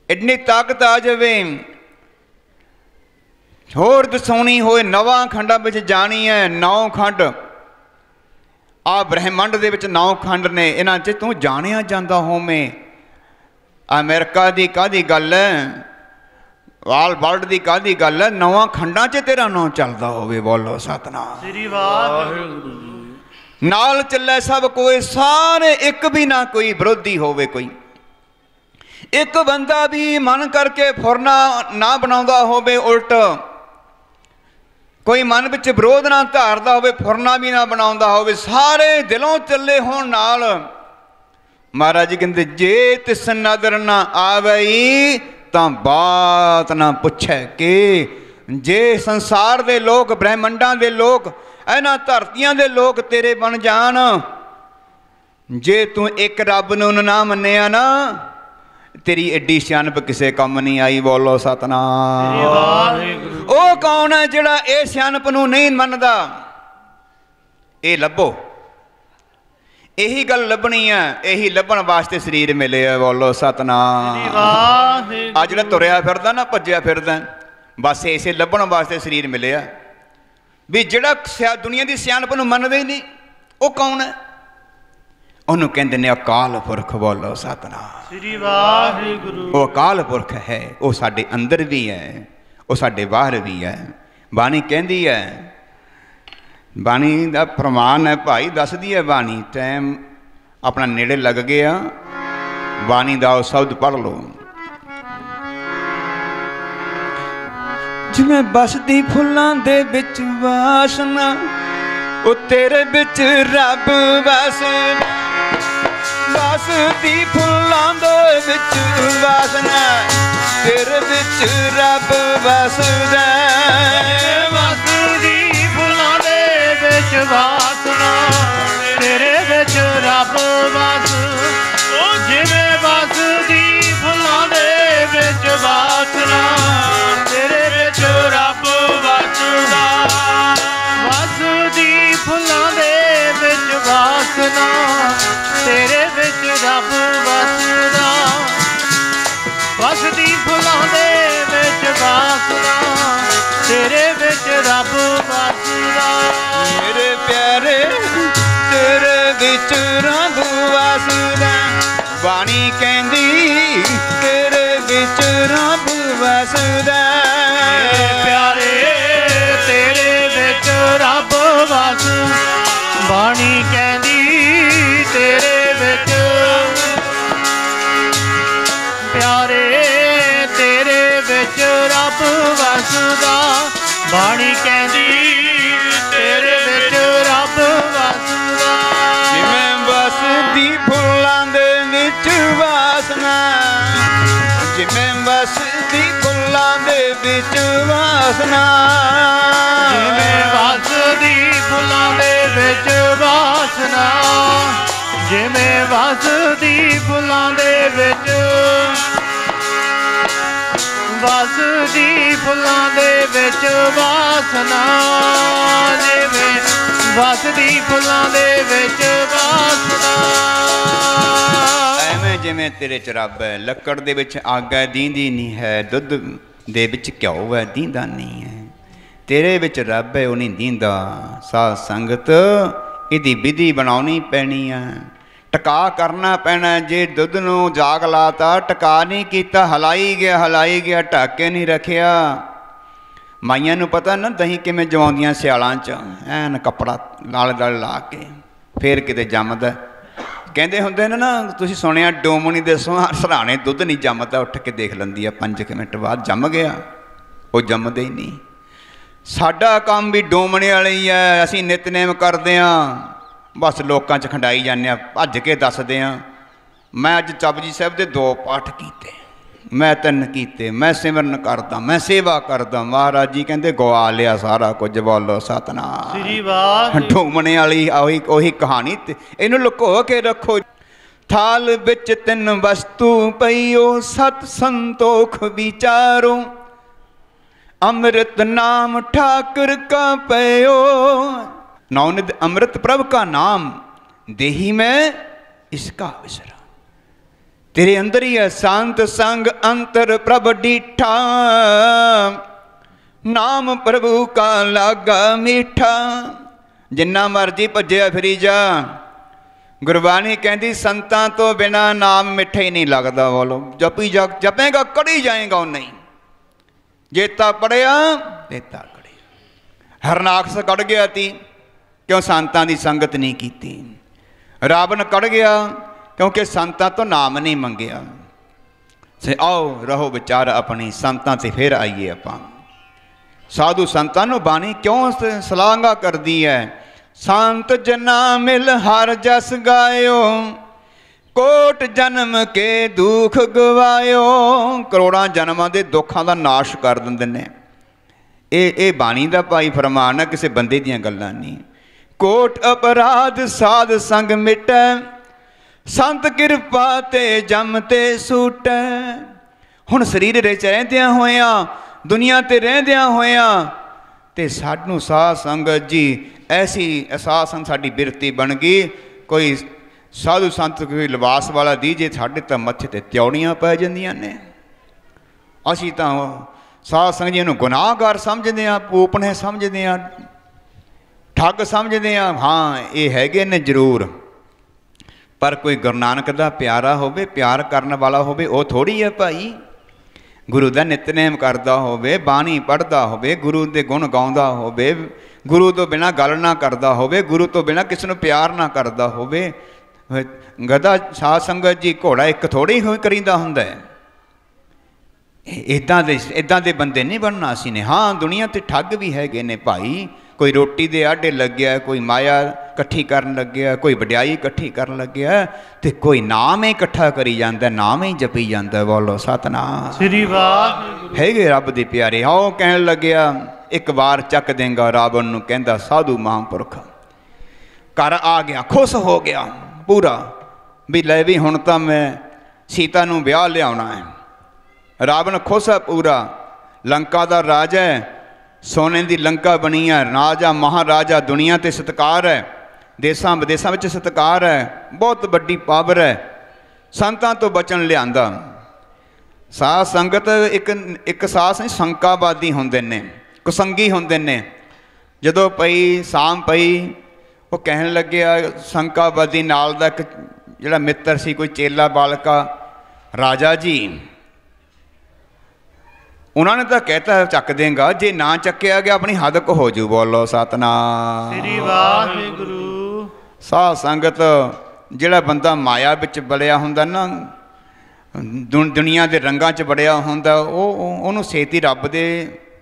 इन्नी ताकत आ जावे। होर दसौनी होए, 9 खंडां विच जानी है। 9 खंड आ ब्रह्मंड दे विच 9 खंड ने, इन्हां च तूं जाणिया जांदा होवें। अमेरिका की काहदी गल है, ऑल वर्ल्ड की काहदी गल है, 9 खंडां च तेरा नाम चलदा होवे। बोलो सतनाम श्री वाहिगुरू। नाल चले सब कोई, सारे एक भी ना कोई विरोधी होवे। कोई एक बंदा भी मन करके फुरना ना बनाउंदा होवे, उल्ट कोई मन विच विरोध ना धारदा होवे, फुरना भी ना बनाउंदा होवे, सारे दिलों चले होण नाल महाराज जी कहते जे तिस नदर ना आवई तां बात ना पुछे। कि जे संसार दे लोग, ब्रह्मंडां दे लोग, इन्हां धरतियां दे लोग तेरे बन जान, जे तू एक रब नूं ना मन्निया ना, तेरी एडी सियानप किसे कम नहीं आई। बोलो सतनाम। ओ कौन है जिहड़ा ए सियानप नूं नहीं मनदा? ए लभो, यही गल लभनी है, यही लभण वास्ते शरीर मिले है। बोलो सतनाम। आ जिहड़ा तुरया फिरदा ना, भज्जिया फिरदा, बस इसे लभण वास्ते शरीर मिले है। भी जिहड़ा दुनिया की सियानप नूं मनदा ही नहीं, वो कौन है? उन्होंने कहते ने अकाल पुरख। बोलो सतनाम श्री वाहिगुरू। वो अकाल पुरख है, वो साडे अंदर भी है, वो साडे बाहर भी है। बाणी कहती है, बाणी का प्रमाण है भाई, दसदी है बाणी। टाइम अपना नेड़े लग गया, बाणी का शब्द पढ़ लो। जिवें बसदी फुल्लां दे विच वासना, ओ तेरे विच रब वसदा। बसदी फुल्लां दे विच वासना, तेरे विच रब वसदा। बसदी फुल्लां दे विच वासना, तेरे विच रब वस। ओ जिवें बसदी फुल्लां दे विच वासना, तेरे विच रब वसदा। बसदी फुल्लां दे विच वासना, तेरे विच रब वसदा। बसदी फुल्लां दे विच वासना, तेरे विच रब वसदा। मेरे प्यारे तेरे विच रब वसदा। बाणी कहंदी तेरे विच रब वसदा। मेरे प्यारे तेरे विच रब वस। बाणी कहंदी तेरे विच प्यारे तेरे विच रब वसदा। बाणी कहंदी तेरे विच रब वसदा। जिवें बसदी फुल्लां दे विच वासना, जिवें बसदी फुल्लां दे विच वासना। जिवें बसदी फुल्लां दे विच वासना, ਵਾਸਨਾ ਜਿਵੇਂ ਵਸਦੀ ਫੁੱਲਾਂ ਦੇ ਵਿੱਚ ਵਸਦੀ ਫੁੱਲਾਂ ਦੇ ਵਿੱਚ ਵਾਸਨਾ ਜਿਵੇਂ ਵਸਦੀ ਫੁੱਲਾਂ ਦੇ ਵਿੱਚ ਵਾਸਨਾ ਐਵੇਂ ਜਿਵੇਂ ਤੇਰੇ ਚ ਰੱਬ ਹੈ। ਲੱਕੜ ਦੇ ਵਿੱਚ ਅੱਗ ਹੈ, ਦੀਂਦੀ ਨਹੀਂ ਹੈ। ਦੁੱਧ ਦੇ ਵਿੱਚ ਘਿਓ ਹੈ, ਦੀਂਦਾ ਨਹੀਂ ਹੈ। ਤੇਰੇ ਵਿੱਚ ਰੱਬ ਹੈ, ਉਹ ਨਹੀਂ ਦੀਂਦਾ। ਸਾਧ ਸੰਗਤ ਇਹਦੀ ਵਿਧੀ ਬਣਾਉਣੀ ਪੈਣੀ ਹੈ, ਟਕਾ ਕਰਨਾ ਪੈਣਾ। ਜੇ ਦੁੱਧ ਨੂੰ ਜਾਗ ਲਾਤਾ, ਟਕਾ ਨਹੀਂ ਕੀਤਾ, ਹਲਾਈ ਗਿਆ, ਢੱਕ ਕੇ ਨਹੀਂ ਰੱਖਿਆ। ਮਾਈਆਂ ਨੂੰ ਪਤਾ ਨਾ ਦਹੀਂ ਕਿਵੇਂ ਜਮਾਉਂਦੀਆਂ ਸਿਆਲਾਂ 'ਚ, ਐਨ ਕੱਪੜਾ ਨਾਲ ਗਲ ਲਾ ਕੇ ਫੇਰ ਕਿਤੇ ਜੰਮਦਾ। ਕਹਿੰਦੇ ਹੁੰਦੇ ਨੇ ਨਾ, ਤੁਸੀਂ ਸੁਣਿਆ ਡੋਮਣੀ ਦੇ ਸਰਾਣੇ ਦੁੱਧ ਨਹੀਂ ਜੰਮਦਾ, ਉੱਠ ਕੇ ਦੇਖ ਲੈਂਦੀ ਆ 5 ਮਿੰਟ ਬਾਅਦ ਜੰਮ ਗਿਆ। ਉਹ ਜੰਮਦੇ ਹੀ ਨਹੀਂ। ਸਾਡਾ ਕੰਮ ਵੀ ਡੋਮਣੇ ਵਾਲੇ ਹੀ ਹੈ। ਅਸੀਂ ਨਿਤਨੇਮ ਕਰਦੇ ਹਾਂ, ਬਸ ਲੋਕਾਂ 'ਚ ਖੰਡਾਈ ਜਾਂਦੇ ਹਾਂ, ਭੱਜ ਕੇ ਦੱਸਦੇ ਹਾਂ। ਮੈਂ ਅੱਜ ਜਪਜੀ ਸਾਹਿਬ ਦੇ 2 ਪਾਠ ਕੀਤੇ, ਮੈਂ 3 ਕੀਤੇ, ਮੈਂ ਸਿਮਰਨ ਕਰਦਾ, ਮੈਂ ਸੇਵਾ ਕਰਦਾ। ਮਹਾਰਾਜ ਜੀ ਕਹਿੰਦੇ ਗਵਾ ਲਿਆ ਸਾਰਾ ਕੁਝ। ਬੋਲੋ ਸਤਨਾਮ ਸ੍ਰੀ ਵਾਹਿਗੁਰੂ। ਢੂਮਣੇ ਵਾਲੀ ਉਹੀ ਕਹਾਣੀ ਤੇ ਇਹਨੂੰ ਲੁਕੋ ਕੇ ਰੱਖੋ। ਥਾਲ ਵਿੱਚ 3 ਵਸਤੂ ਪਈਓ, ਸਤ ਸੰਤੋਖ ਵਿਚਾਰੋ। ਅੰਮ੍ਰਿਤ ਨਾਮ ठाकुर का पयो, नौनिध अमृत प्रभु का नाम देही में इसका विसरा। तेरे अंदर ही है शांत संग अंतर प्रभ डीठा, नाम प्रभु का लागा मीठा। जिन्ना मर्जी भज्या फिरी जा, गुरबाणी कहती संतां तो बिना नाम मिठा ही नहीं लगता। बोलो जपी जा, जपेगा कड़ी जाएगा नहीं। जेता पढ़िया देता कड़िया। हरनाकस कड़ गया थी क्यों संतां दी संगत नहीं की। रावण कड़ गया क्योंकि संतां तो नाम नहीं मंगया। से आओ रहो विचार अपनी संतां से फिर आइए। आपां साधु संतां नूं बाणी क्यों सलांघा कर दी है। संत जना मिल हर जस गायो, कोट जन्म के दुख गवायो। करोड़ां जन्मां दे दुखां दा नाश कर दिंदे ने। ये बाणी दा भाई फरमान है, किसी बंदे दियां गल्लां नहीं। कोट अपराध साध संग मिटै, संत किरपा ते जम ते सूटै। हुण शरीर विच रहिंदियां होइयां, दुनिया ते रहिंदियां होइयां ते सानूं साध संगत जी ऐसी एहसास साडी बिरती बन गई। कोई साधु संत कोई लिबास वाला दीजे, साढ़े तो मत्थे ते त्योड़ियां पै जांदियां ने। असीं तां साध संगत जी नूं गुनाहगार समझदे हां, पूपने समझदे हां, ठग समझदे हां। हाँ ये हैगे ने जरूर, पर कोई गुरु नानक दा प्यारा होवे, प्यार करन वाला होवे, वो थोड़ी है भाई। गुरु दा नितनेम करदा होवे, बाणी पढ़दा होवे, गुरु दे गुण गाउंदा होवे, गुरु तो बिना गल ना करदा होवे, गुरु तो बिना किसी नूं प्यार ना करदा होवे। गधा साध संगत जी घोड़ा एक थोड़ी ही करीदा हुंदा है। इदां दे बंदे नहीं बनना असीं ने। हाँ दुनिया ते ठग भी हैगे ने भाई। कोई रोटी दे आडे लग्या, कोई माया इकट्ठी करन लग्या, कोई वड्याई इकट्ठी करन लग्या, ते कोई नाम ही इकट्ठा करी जांदा, नाम ही जपी जांदा। बोलो सतनाम श्री वाहिगुरू। हैगे रब दे प्यारे। आओ कहन लग्या एक बार चक देंगा। रावण नूं कहंदा साधु महापुरख। घर आ गया, खुश हो गया पूरा भी ले भी हुण तां मैं सीता नूं ब्याह लियाउणा है। रावण खुश है पूरा। लंका दा राजा है, सोने की लंका बनी है, राजा महाराजा, दुनिया ते सत्कार है, देसां विदेसां विच सत्कार है, बहुत वड्डी पावर है। संतां तो बचन लियांदा। साध संगत एक सास नहीं संकावादी हुंदे ने, कुसंगी हुंदे ने। जदों पई शाम पई, वो कहन लग्या संकावादी नाल दा एक जिहड़ा मित्र सी, कोई चेला बालका, राजा जी उन्होंने तो कहता चक देंगा, जे ना चक्या गया अपनी हद को हो जू। बोलो सतनाम श्री वाहिगुरू। साध संगत जिहड़ा बंदा माया विच बड़िया हुंदा ना, दुनिया के रंगां च बड़िया हुंदा, उहनूं छेती रब दे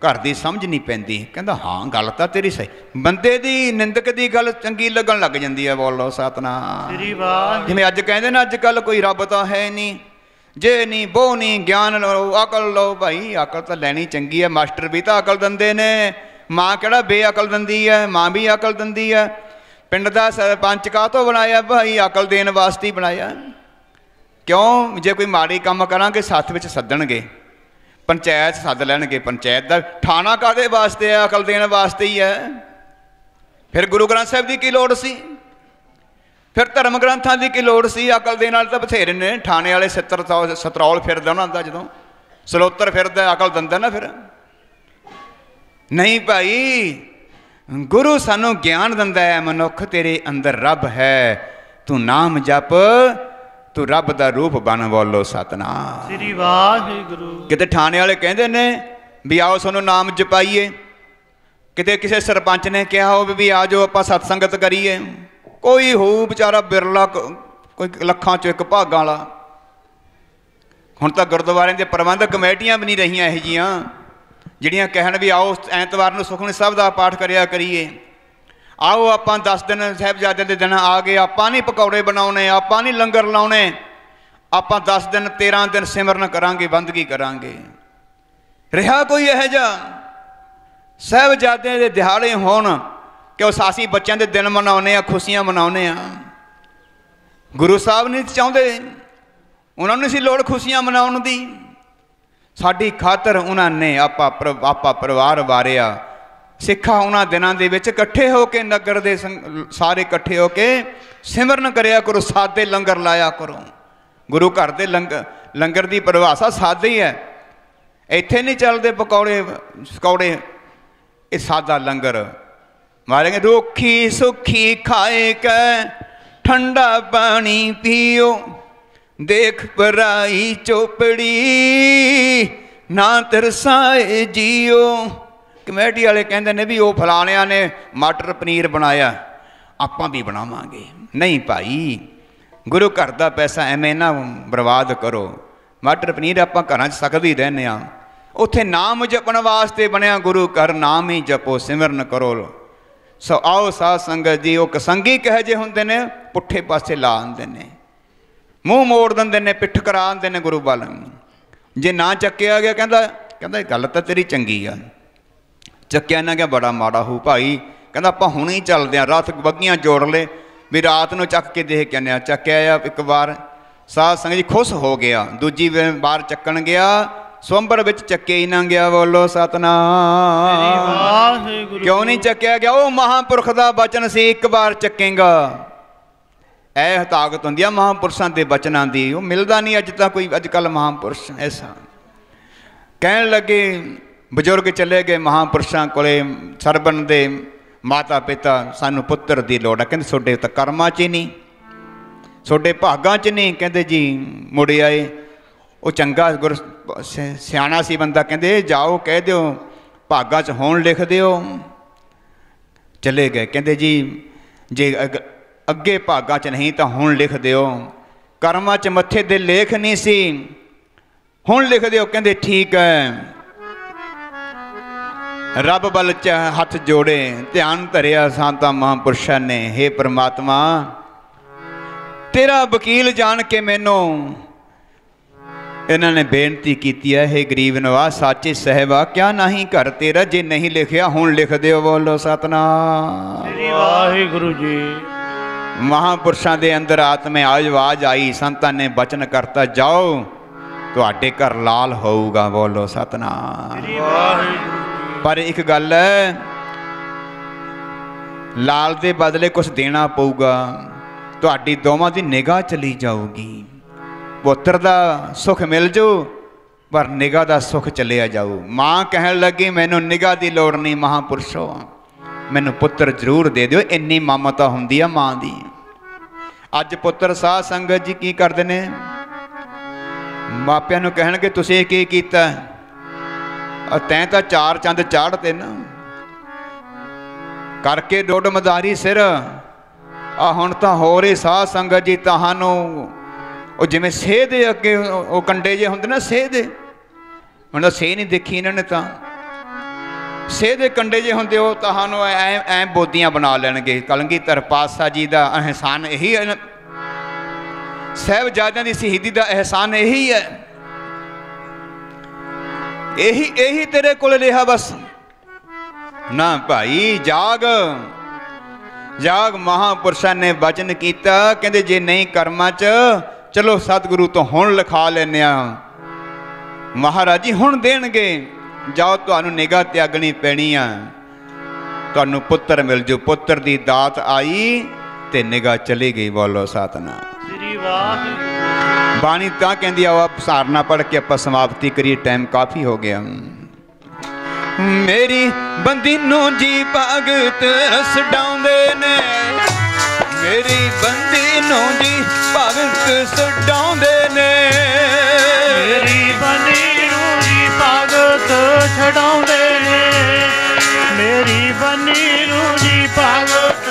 घर की समझ नहीं पैंदी। कहंदा हाँ गल तां तेरी सही, बंदे दी निंदक की गल चंगी लगन लग जांदी है। बोलो सतनाम श्री वाहिगुरू। जिवें अज कहंदे ना अजकल कोई रब तां है नहीं, जे नहीं वो नहीं, ज्ञान लो अकल लो। भाई अकल तो लैनी चंगी है, मास्टर भी तो अकल दिंदे ने, माँ किहड़ा बेअकल दिंदी है, माँ भी अकल दिंदी है। पिंड का सरपंच काह तो बनाया भाई? अकल देने वास्ते ही बनाया। क्यों? जे कोई माड़ी काम करांगे सत्थ विच सद्दणगे, पंचायत सद लैणगे। पंचायत का थाना काहदे वास्ते है? अकल देने वास्ते ही है। फिर गुरु ग्रंथ साहिब की लोड़ सी? फिर धर्म ग्रंथां की की लोड़ सी? अकल देने वाले तो बथेरे ने। थाने वाले सतरौल फिरदा उन्हां दा, जदों सलोतर फिरदा अकल दिंदा ना। फिर नहीं भाई, गुरु सानू ज्ञान दिंदा है, मनुख तेरे अंदर रब है, तू नाम जप, तू रब दा रूप बन। बोलो सतनाम श्री वाहिगुरू। किते थाने वाले कहंदे ने भी आओ सानू नाम जपाइए, किते किसी सरपंच ने कहा हो भी आ जाओ आपां सतसंगत करिए। कोई हो बेचारा बिरला, कोई लखां चों एक भागां वाला। हुण तां गुरुद्वारे दे प्रबंधक कमेटियां भी नहीं रहियां इहो जिहियां ਜਿਹੜੀਆਂ कहण भी आओ ਐਤਵਾਰ ਨੂੰ ਸੁਖਮਨੀ ਸਾਹਿਬ ਦਾ ਪਾਠ ਕਰਿਆ ਕਰੀਏ। आओ आपां 10 दिन साहिबजादे के दिन आ गए, आपां नहीं पकौड़े बनाने, आपां नहीं लंगर लाने, आपां 10 दिन 13 दिन सिमरन करांगे, बंदगी करांगे। रहा कोई यह जा साहिबजादे के दिहाड़े होण कि उस असीं बच्चों के दिन मनाने, खुशियां मनाने। गुरु साहब नहीं चाहते, उन्होंने सी लोड़ खुशियां मनाउण दी। साडी खातर उन्होंने आपा परिवार वारिया। सिखा उन्होंने दिनों के विच इकट्ठे होके नगर के सारे इकट्ठे होके सिमरन करिया करो, सादे लंगर लाया करो। गुरु घर के लंगर की परिभाषा सादे ही है। इत्थे नहीं चलते पकौड़े पकौड़े, ये सादा लंगर मारेंगे। रूखी सुखी खाए कै ठंडा पानी पियो, देख पराई चोपड़ी ना तरसाए जियो। कमेटी वाले कहते हैं भी वो फलाणिया ने मटर पनीर बनाया, आपां भी बनावांगे। नहीं भाई, गुरु घर का पैसा एवें ना बर्बाद करो। मटर पनीर आपां घरां च सकदे ही रहने। उत्थे नाम जपण वास्ते बनया गुरु घर, नाम ही जपो, सिमरन करो। सो आओ साध संगत जी, वो कसंगी कहे जे हुंदे ने, पुट्ठे पासे ला आंदे ने, मूँह मोड़ देंदे ने, पिठ करा आंदे ने गुरु वाल। जे ना चक्या गया कहंदा गल तां तेरी चंगी आ, चक्या ना गया बड़ा माड़ा हो भाई। कहंदा आपां हुणे ही चलदे आं, रात बग्गियां जोड़ ले भी रात नूं चक के देख के आने। चक्या एक बार साध संगत जी खुश हो गया, दूजी बार चक्कण गया, स्वंबर विच चक्के ही ना गया। बोलो सतनाम। क्यों नहीं चक्या गया? वो महापुरख का बचन से एक बार चकेगा। यह ताकत होंदी है महापुरुषों के बचनों की, वो मिलता नहीं अज तक कोई अजकल महापुरुष ऐसा। कहन लगे बजुर्ग चले गए महापुरुषों को, सरबन दे माता पिता सानू पुत्र की लोड़ है। कहते सोडे तो कर्मां च ही नहीं, सोडे भागां च नहीं। कहते जी मुड़े आए, वो चंगा गुर सियाणा सी बंदा, कहते जाओ कह दो भागां च होण लिख दिओ। चले गए, कहते जी जे अगे भागां च नहीं तो हुण लिख दिओ, कर्मां च मत्थे दे लेख नहीं सी, हुण लिख दिओ। कहते ठीक है। रब बल च हथ जोड़े, ध्यान धरिया सांता महापुरुषां ने, हे परमात्मा तेरा वकील जान के मैनू इन्होंने बेनती की है, हे गरीब नवाज साचे सहबा क्या नहीं घर तेरा, जे नहीं लिखिया हुण लिख दिओ। बोलो सतनाम। वाहिगुरू जी। महापुरुषों के अंदर आत्मा आवाज आई, संतां ने बचन करता, जाओ तुहाडे घर लाल होऊगा। बोलो सतनाम। पर एक गल है, लाल के बदले कुछ देना पऊगा, तुहाडी दोवां दी निगाह चली जाऊगी। पुत्र का सुख मिल जाऊ पर निगाह का सुख चलिया जाऊ। माँ कहन लगी मैनू निगाह की लोड़ नहीं, महापुरुषो मैनू पुत्र जरूर दे दिओ, इन्नी ममता हुंदी है माँ की। अज पुत्र साध संगत जी की करते हैं, मापिਆਂ ਨੂੰ ਕਹਿਣਗੇ ਤੁਸੀਂ ਕੀ ਕੀਤਾ, तैं तो 4 चंद चाढ़ते ना करके डोड मदारी सिर। आ हुण तां हो रही साध संगत जी तहानू वो जिवें सेह दे अगे वो कंडे जे हुंदे ना, सेह दे, हुण तां सेह नहीं देखी इन्हां ने, तां सेह दे कंडे जे हुंदे वो तहानू ऐ बोदियां बना लैणगे। कलगीधर पातशाह जी का एहसान यही है, साहिबजादियां दी शहीदी का एहसान यही है, यही तेरे कोल रहा बस। ना भाई जाग, ਜਾਗ ਮਹਾਂਪੁਰਸ਼ਾਂ ਨੇ ਬਚਨ ਕੀਤਾ, ਕਹਿੰਦੇ ਜੇ ਨਹੀਂ ਕਰਮਾਂ 'ਚ ਚਲੋ ਸਤਿਗੁਰੂ ਤੋਂ ਹੁਣ ਲਿਖਾ ਲੈਂਦੇ ਆ। ਮਹਾਰਾਜ ਜੀ ਹੁਣ ਦੇਣਗੇ, ਜਾਓ ਤੁਹਾਨੂੰ ਨਿਗਾਹ ਤਿਆਗਣੀ ਪੈਣੀ ਆ, ਤੁਹਾਨੂੰ ਪੁੱਤਰ ਮਿਲ ਜੂ। ਪੁੱਤਰ ਦੀ ਦਾਤ ਆਈ ਤੇ ਨਿਗਾਹ ਚਲੀ ਗਈ। ਬੋਲੋ ਸਤਿਨਾਮ ਸ੍ਰੀ ਵਾਹਿਗੁਰੂ। ਬਾਣੀ ਤਾਂ ਕਹਿੰਦੀ ਆ ਆਪ ਸਾਰਨਾ ਪੜ੍ਹ ਕੇ ਆਪਾਂ ਸਮਾਪਤੀ ਕਰੀਏ, ਟਾਈਮ ਕਾਫੀ ਹੋ ਗਿਆ। ਮੇਰੀ ਬੰਦੀ ਨੂੰ ਜੀ ਭਗਤ ਛਡਾਉਂਦੇ ਨੇ, ਮੇਰੀ ਬੰਦੀ ਨੂੰ ਜੀ ਭਗਤ ਛਡਾਉਂਦੇ ਨੇ, ਮੇਰੀ ਬੰਦੀ ਨੂੰ ਜੀ ਭਗਤ ਛਡਾਉਂਦੇ ਨੇ, ਮੇਰੀ ਬੰਦੀ ਨੂੰ ਜੀ ਭਗਤ,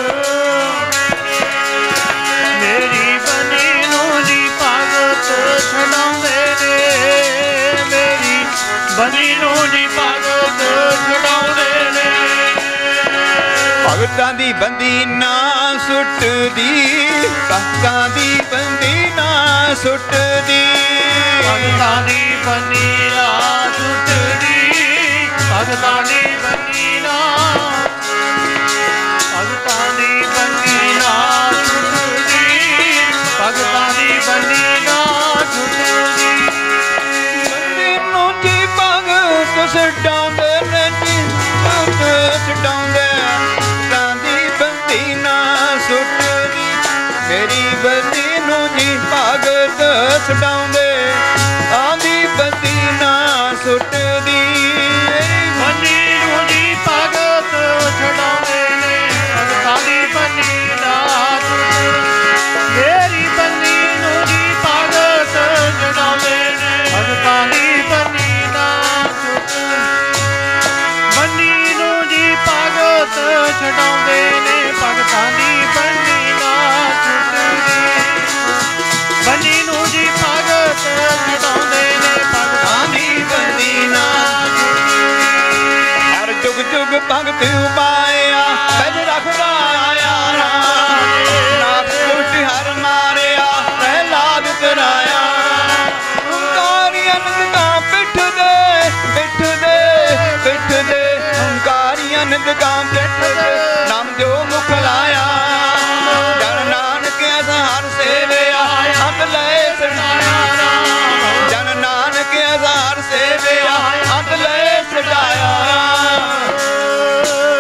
ਮੇਰੀ ਬੰਦੀ ਨੂੰ ਜੀ ਭਗਤ ਛਡਾਉਂਦੇ ਨੇ, ਮੇਰੀ ਬੰਦੀ ਨੂੰ ਜੀ ਭਗਤ ਛਡਾਉਂਦੇ ਨੇ। ਭਗਤਾਂ ਦੀ ਬੰਦੀ ਨਾ ਸੁੱਟਦੀ, ਭਗਤਾਂ ਦੀ ਬੰਦੀ ਨਾ ਸੁੱਟਦੀ, ਭਗਤਾਂ ਦੀ ਬੰਦੀ ਨਾ ਸੁੱਟਦੀ, ਭਗਤਾਂ ਦੀ ਬੰਦੀ ਨਾ, ਭਗਤਾਂ ਦੀ ਬੰਦੀ ਨਾ ਸੁੱਟਦੀ, ਭਗਤਾਂ ਦੀ ਬੰਦੀ ਨਾ ਸੁੱਟਦੀ। ਬੰਦੀ ਨੂੰ ਜੀ ਭਗਤ ਛਡਾਉਂਦੇ ਨੇ, ਜੀ ਭਗਤ ਛਡਾਉਂਦੇ, ਭਗਤਾਂ ਦੀ ਬੰਦੀ ਨਾ ਸੁੱਟਦੀ, ਮੇਰੀ ਬੰਦੀ ਨੂੰ ਜੀ ਭਗਤ ਛਡਾਉਂਦੇ, ਆਂਦੀ ਬੰਦੀ ਨਾ ਸੁੱਟਦੀ, ਬੰਦੀ ਨੂੰ ਜੀ ਭਗਤ ਛਡਾਉਂਦੇ ਨੇ, ਭਗਤਾਂ ਦੀ ਬੰਦੀ ਨਾ ਸੁੱਟਦੀ, ਮੇਰੀ ਬੰਦੀ ਨੂੰ ਜੀ ਭਗਤ ਛਡਾਉਂਦੇ ਨੇ, ਭਗਤਾਂ ਦੀ ਬੰਦੀ ਨਾ ਸੁੱਟਦੀ, ਬੰਦੀ ਨੂੰ ਜੀ ਭਗਤ ਛਡਾਉਂਦੇ ਨੇ, ਭਗਤਾਂ ਦੀ ਬੰਦੀ ਨਾ ਸੁੱਟਦੀ, ਬੰਦੀ ਨੂੰ ਜੀ ਭਗਤ ਛਡਾਉਂਦੇ ਨੇ, ਭਗਤਾਂ ਦੀ ਬੰਦੀ ਨਾ ਸੁੱਟਦੀ। ਹਰ ਜੁਗ ਜੁਗ ਭਗਤ ਉਪਾਇਆ, ਬਜ ਰੱਖਦਾ ਆਇਆ ਨਾਥ ਕੁਟ ਹਰ ਮਾਰਿਆ, ਪ੍ਰਹਿਲਾਦ ਕਰਾਇਆ, ਓੰਕਾਰੀ ਅਨੰਦ ਕਾ ਪਿੱਠ ਦੇ, ਪਿੱਠ ਦੇ, ਪਿੱਠ ਦੇ, ਓੰਕਾਰੀ ਅਨੰਦ ਕਾ ਪਿੱਠ ਦੇ, ਨਾਮ ਜੋ ਮੁਖ ਲਾਇਆ, ਜਨ ਨਾਨਕ ਅਸਾਰ ਸੇਵਿਆ, ਅੰਤ ਲੈ ਛਡਾਇਆ, ਜਨ ਨਾਨਕ ਅਸਾਰ ਸੇਵਿਆ, ਅੰਤ ਲੈ ਛਡਾਇਆ।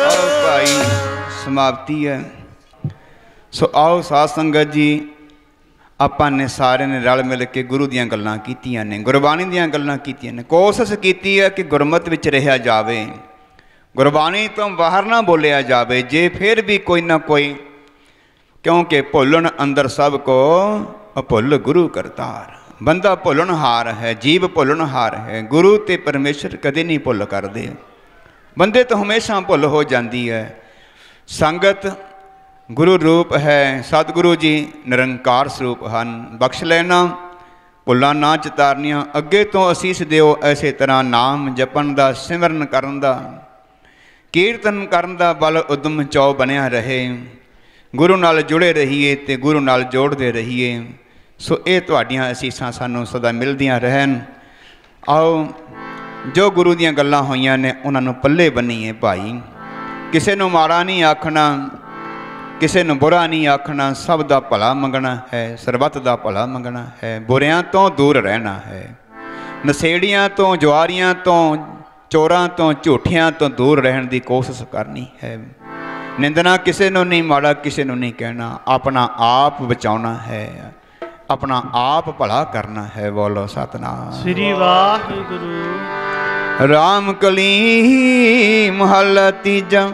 ਆਓ ਭਾਈ ਸਮਾਪਤੀ ਹੈ। ਸੋ ਆਓ ਸਾਧ ਸੰਗਤ ਜੀ, ਆਪਾਂ ਨੇ ਸਾਰਿਆਂ ਨੇ ਰਲ ਮਿਲ ਕੇ ਗੁਰੂ ਦੀਆਂ ਗੱਲਾਂ ਕੀਤੀਆਂ ਨੇ, ਗੁਰਬਾਣੀ ਦੀਆਂ ਗੱਲਾਂ ਕੀਤੀਆਂ ਨੇ। ਕੋਸ਼ਿਸ਼ ਕੀਤੀ ਹੈ ਕਿ ਗੁਰਮਤਿ ਵਿੱਚ ਰਿਹਾ ਜਾਵੇ, ਗੁਰਬਾਣੀ ਤੋਂ ਬਾਹਰ ਨਾ ਬੋਲਿਆ ਜਾਵੇ। ਜੇ ਫਿਰ ਵੀ ਕੋਈ ਨਾ ਕੋਈ, ਕਿਉਂਕਿ ਭੁੱਲਣ ਅੰਦਰ ਸਭ ਕੋ ਅਭੁੱਲ ਗੁਰੂ ਕਰਤਾਰ, ਬੰਦਾ ਭੁੱਲਣ ਹਾਰ ਹੈ, ਜੀਵ ਭੁੱਲਣ ਹਾਰ ਹੈ। ਗੁਰੂ ਤੇ ਪਰਮੇਸ਼ਰ ਕਦੇ ਨਹੀਂ ਭੁੱਲ ਕਰਦੇ, ਬੰਦੇ ਤੋਂ ਹਮੇਸ਼ਾ ਭੁੱਲ ਹੋ ਜਾਂਦੀ ਹੈ। ਸੰਗਤ ਗੁਰੂ ਰੂਪ ਹੈ, ਸਤਿਗੁਰੂ ਜੀ ਨਿਰੰਕਾਰ ਸਰੂਪ ਹਨ। ਬਖਸ਼ ਲੈਣਾ, ਭੁੱਲਾਂ ਨਾ ਚਿਤਾਰਨੀਆਂ। ਅੱਗੇ ਤੋਂ ਅਸੀਸ ਦਿਓ ਐਸੇ ਤਰ੍ਹਾਂ ਨਾਮ ਜਪਣ ਦਾ, ਸਿਮਰਨ ਕਰਨ ਦਾ, ਕੀਰਤਨ ਕਰਨ ਦਾ ਬਲ ਉਦਮ ਚੌ ਬਣਿਆ ਰਹੇ। ਗੁਰੂ ਨਾਲ ਜੁੜੇ ਰਹੀਏ ਤੇ ਗੁਰੂ ਨਾਲ ਜੋੜਦੇ ਰਹੀਏ। ਸੋ ਇਹ ਤੁਹਾਡੀਆਂ ਅਸੀਸਾਂ ਸਾਨੂੰ ਸਦਾ ਮਿਲਦੀਆਂ ਰਹਿਣ। ਆਓ ਜੋ ਗੁਰੂ ਦੀਆਂ ਗੱਲਾਂ ਹੋਈਆਂ ਨੇ ਉਹਨਾਂ ਨੂੰ ਪੱਲੇ ਬੰਨੀਏ ਭਾਈ। ਕਿਸੇ ਨੂੰ ਮਾੜਾ ਨਹੀਂ ਆਖਣਾ, ਕਿਸੇ ਨੂੰ ਬੁਰਾ ਨਹੀਂ ਆਖਣਾ, ਸਭ ਦਾ ਭਲਾ ਮੰਗਣਾ ਹੈ, ਸਰਬੱਤ ਦਾ ਭਲਾ ਮੰਗਣਾ ਹੈ। ਬੁਰਿਆਂ ਤੋਂ ਦੂਰ ਰਹਿਣਾ ਹੈ, ਨਸ਼ੇੜੀਆਂ ਤੋਂ, ਜੁਆਰੀਆਂ ਤੋਂ, ਚੋਰਾਂ ਤੋਂ, ਝੂਠਿਆਂ ਤੋਂ ਦੂਰ ਰਹਿਣ ਦੀ ਕੋਸ਼ਿਸ਼ ਕਰਨੀ ਹੈ। ਨਿੰਦਣਾ ਕਿਸੇ ਨੂੰ ਨਹੀਂ, ਮਾੜਾ ਕਿਸੇ ਨੂੰ ਨਹੀਂ ਕਹਿਣਾ। ਆਪਣਾ ਆਪ ਬਚਾਉਣਾ ਹੈ, ਆਪਣਾ ਆਪ ਭਲਾ ਕਰਨਾ ਹੈ। ਬੋਲੋ ਸਤਿਨਾਮ ਸ੍ਰੀ ਵਾਹਿਗੁਰੂ। ਰਾਮ ਕਲੀ ਮਹੱਲਾ ਤੀਜਾ।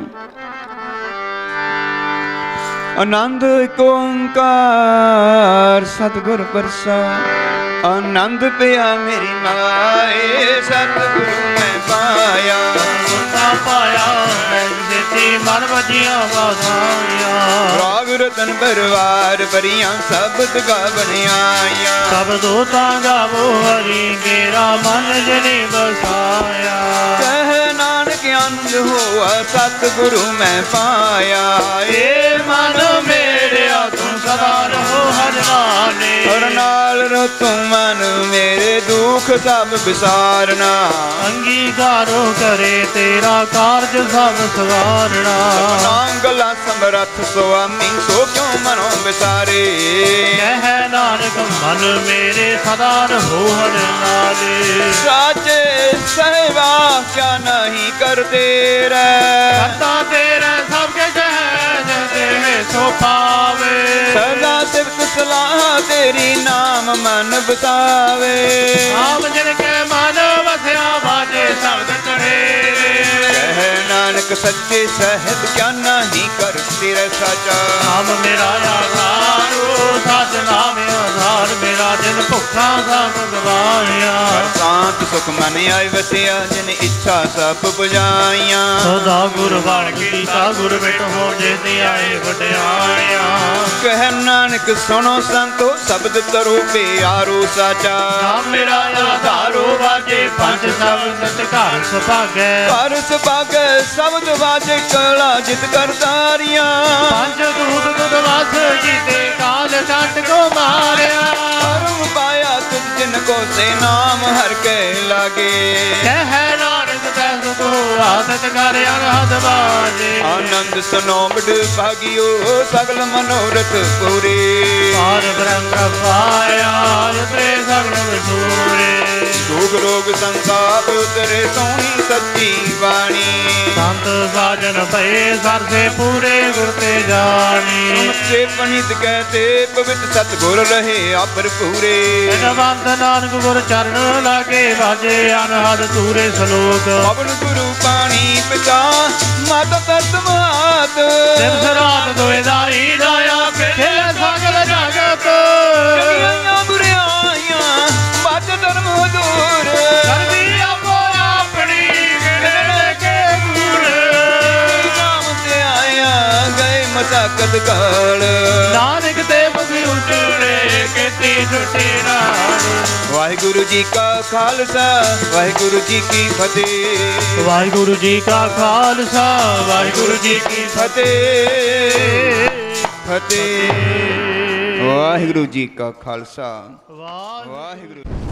ਆਨੰਦ ਏਕ ਓੰਕਾਰ ਸਤਿਗੁਰ ਪ੍ਰਸਾਦਿ। ਆਨੰਦ ਪਿਆ ਮੇਰੀ ਮਾਏ, ਸਤਿਗੁਰੂ ਮੈਂ ਪਾਇਆ। ਗੁਰਤਾ ਪਾਇਆ ਮੈਂ ਦਿੱਤੀ ਮਨ ਵਜੀਆਂ ਵਾਧਾਈਆਂ। ਰਾਗ ਰਤਨ ਪਰਵਾਰ ਭਰੀਆਂ ਸਬਦ ਗਾਵਣ ਆਇਆ। ਸਬਦੋ ਤਾਂ ਗਾਵੋ ਹਰੀ ਮੇਰਾ ਮਨ ਜਿਨੇ ਵਸਾਇਆ। ਕਹਿ ਨਾਨਕ ਆਨੰਦ ਹੋਆ ਸਤਿਗੁਰੂ ਮੈਂ ਪਾਇਆ। ਏ ਮਨ ਮੇਰਿਆ ਤੂੰ ਸਦਾ ਰਹੋ ਹਰ ਨਾਲੇ। ਹਰ ਨਾਲ ਨਾਲ ਰੋ ਤੂੰ ਮਨ ਮੇਰੇ ਦੁੱਖ ਸਭ ਵਿਸਾਰਨਾ ਅੰਗੀਕਾਰੋ ਕਰੇ ਤੇਰਾ ਕਾਰਜ ਸਭ ਸਵਾਰਣਾ ਨਾਮ ਗਲਾ ਸਮਰੱਥ ਸੁਆਮੀ ਸੋ ਕਿਉ ਮਨੋਂ ਵਿਸਾਰੇ ਕਹਿ ਨਾਨਕ ਮਨ ਮੇਰੇ ਸਦਾ ਰਹੋ ਹਰ ਨਾਲੇ ਸਾਚੇ ਸਹਿਬਾ ਕਿਆ ਨਹੀਂ ਕਰਦੇ ਰਹਿ ਕਰਤਾ ਤੇਰਾ ਸਭ ਕੇ ਜਹ ਦੇਵੇ ਸੋ ਪਾਵੇ ਸਦਾ ਸਿਫਤ ਸਲਾਹ ਤੇਰੀ ਨਾਮ ਮਨ ਬਸਾਵੇ ਆਪ ਜਿਨ ਕੇ ਮਨ ਵਸਿਆ ਬਾਜੇ ਸ਼ਬਦ ਚੜੇਰੇ ਕਹਿ ਨਾਨਕ ਸੱਚੇ ਸਹਿਬ ਕਿਆ ਨਹੀਂ ਕਰਦੇ ਰਹਿ ਸਾਚਾ ਨਾਮ ਮੇਰਾ ਆਧਾਰੋ ਸਚ ਨਾਮ ਆਧਾਰ ਮੇਰਾ ਦਿਨ ਭੁੱਖਾ ਸਭ ਗਵਾਇਆ ਸ਼ਾਂਤ ਸੁਖ ਮਨ ਆਇ ਵਸਿਆ ਜਿਨ ਇੱਛਾ ਸਭ ਬੁਝਾਈਆਂ ਸਦਾ ਗੁਰ ਬਾਣ ਕੀਤਾ ਗੁਰ ਬਿਟ ਹੋ ਜੇ ਤੇ ਆਏ ਵਡਿਆਈਆਂ ਕਹਿ ਨਾਨਕ ਸੁਣੋ ਸੰਤੋ ਸ਼ਬਦ ਤਰੋ ਪਿਆਰੋ ਸਾਚਾ ਨਾਮ ਮੇਰਾ ਆਧਾਰੋ ਵਾਜੇ ਪੰਜ ਸ਼ਬਦ ਸਚ ਘਰ ਸੁਭਾਗੈ ਘਰ ਸੁਭਾਗੈ ਸ਼ਬਦ ਵਾਜੇ ਕਲਾ ਜਿਤ ਕਰਤਾਰੀਆਂ ਪੰਜ ਦੂਤ ਦੁਧ ਵਸ ਜੀਤੇ ਕਾਲ ਕੰਟ ਕੋ ਮਾਰਿਆ ਪਰਮ ਪਾਇਆ ਤੁਮ ਜਿਨ ਕੋ ਸੇ ਨਾਮ ਹਰ ਕੇ ਲਾਗੇ ਕਹਿ ਨਾਨਕ ਤੈ ਸੁਖੋ ਆਦਤ ਕਰ ਅਨਹਦ ਬਾਜੇ ਆਨੰਦ ਸਨੋ ਮਿਡ ਭਾਗਿਓ ਸਗਲ ਮਨੋਰਥ ਪੂਰੇ ਪਾਰ ਬ੍ਰਹਮ ਪਾਇਆ ਉਤਰੇ ਸਗਲ ਵਿਸੂਰੇ ਦੁਖ ਰੋਗ ਸੰਤਾਪ ਉਤਰੇ ਸੋਹਣੀ ਸੱਚੀ ਬਾਣੀ ਸੰਤ ਸਾਜਨ ਭਏ ਸਰਸੇ ਪੂਰੇ ਗੁਰ ਤੇ ਜਾਣੀ ਤੇ ਪਣਿਤ ਕਹਤੇ ਪਵਿੱਤ ਸਤਿਗੁਰ ਰਹੇ ਆਪਰ ਪੂਰੇ ਨਵੰਤ ਨਾਨਕ ਗੁਰ ਚਰਨ ਲਾਗੇ ਵਾਜੇ ਅਨਹਦ ਤੂਰੇ ਸਲੋਕ ਪਵਨ ਗੁਰੂ ਪਾਣੀ ਪਿਤਾ ਮਾਤਾ ਤਰਤ ਮਾਤ ਦਿਵਸ ਰਾਤ ਦੋਇ ਦਾਈ ਦਾਇਆ ਖੇਲ ਸਗਲ ਜਗਤ ਚੰਗੀਆਂ ਬੁਰਿਆਈਆਂ ਬਾਤ ਧਰਮ ਹਜ਼ੂਰ ਕਰਦੀ ਆਪੋ ਆਪਣੀ ਗਿਣੇ ਕੇ ਗੁਰ ਨਾਮ ਤੇ ਆਇਆ ਗਏ ਮਸਾਕਤ ਕਾਲ ਨਾਨਕ ਤੇ ਬਸੀ ਉਜੜੇ ਕੀਤੀ ਛੁੱਟੀ ਨਾਲ ਵਾਹਿਗੁਰੂ ਜੀ ਕਾ ਖਾਲਸਾ ਵਾਹਿਗੁਰੂ ਜੀ ਕੀ ਫਤਿਹ ਵਾਹਿਗੁਰੂ ਜੀ ਕਾ ਖਾਲਸਾ ਵਾਹਿਗੁਰੂ ਜੀ ਕੀ ਫਤਿਹ ਫਤਿਹ ਵਾਹਿਗੁਰੂ ਜੀ ਕਾ ਖਾਲਸਾ ਵਾਹਿਗੁਰੂ ਵਾਹਿਗੁਰੂ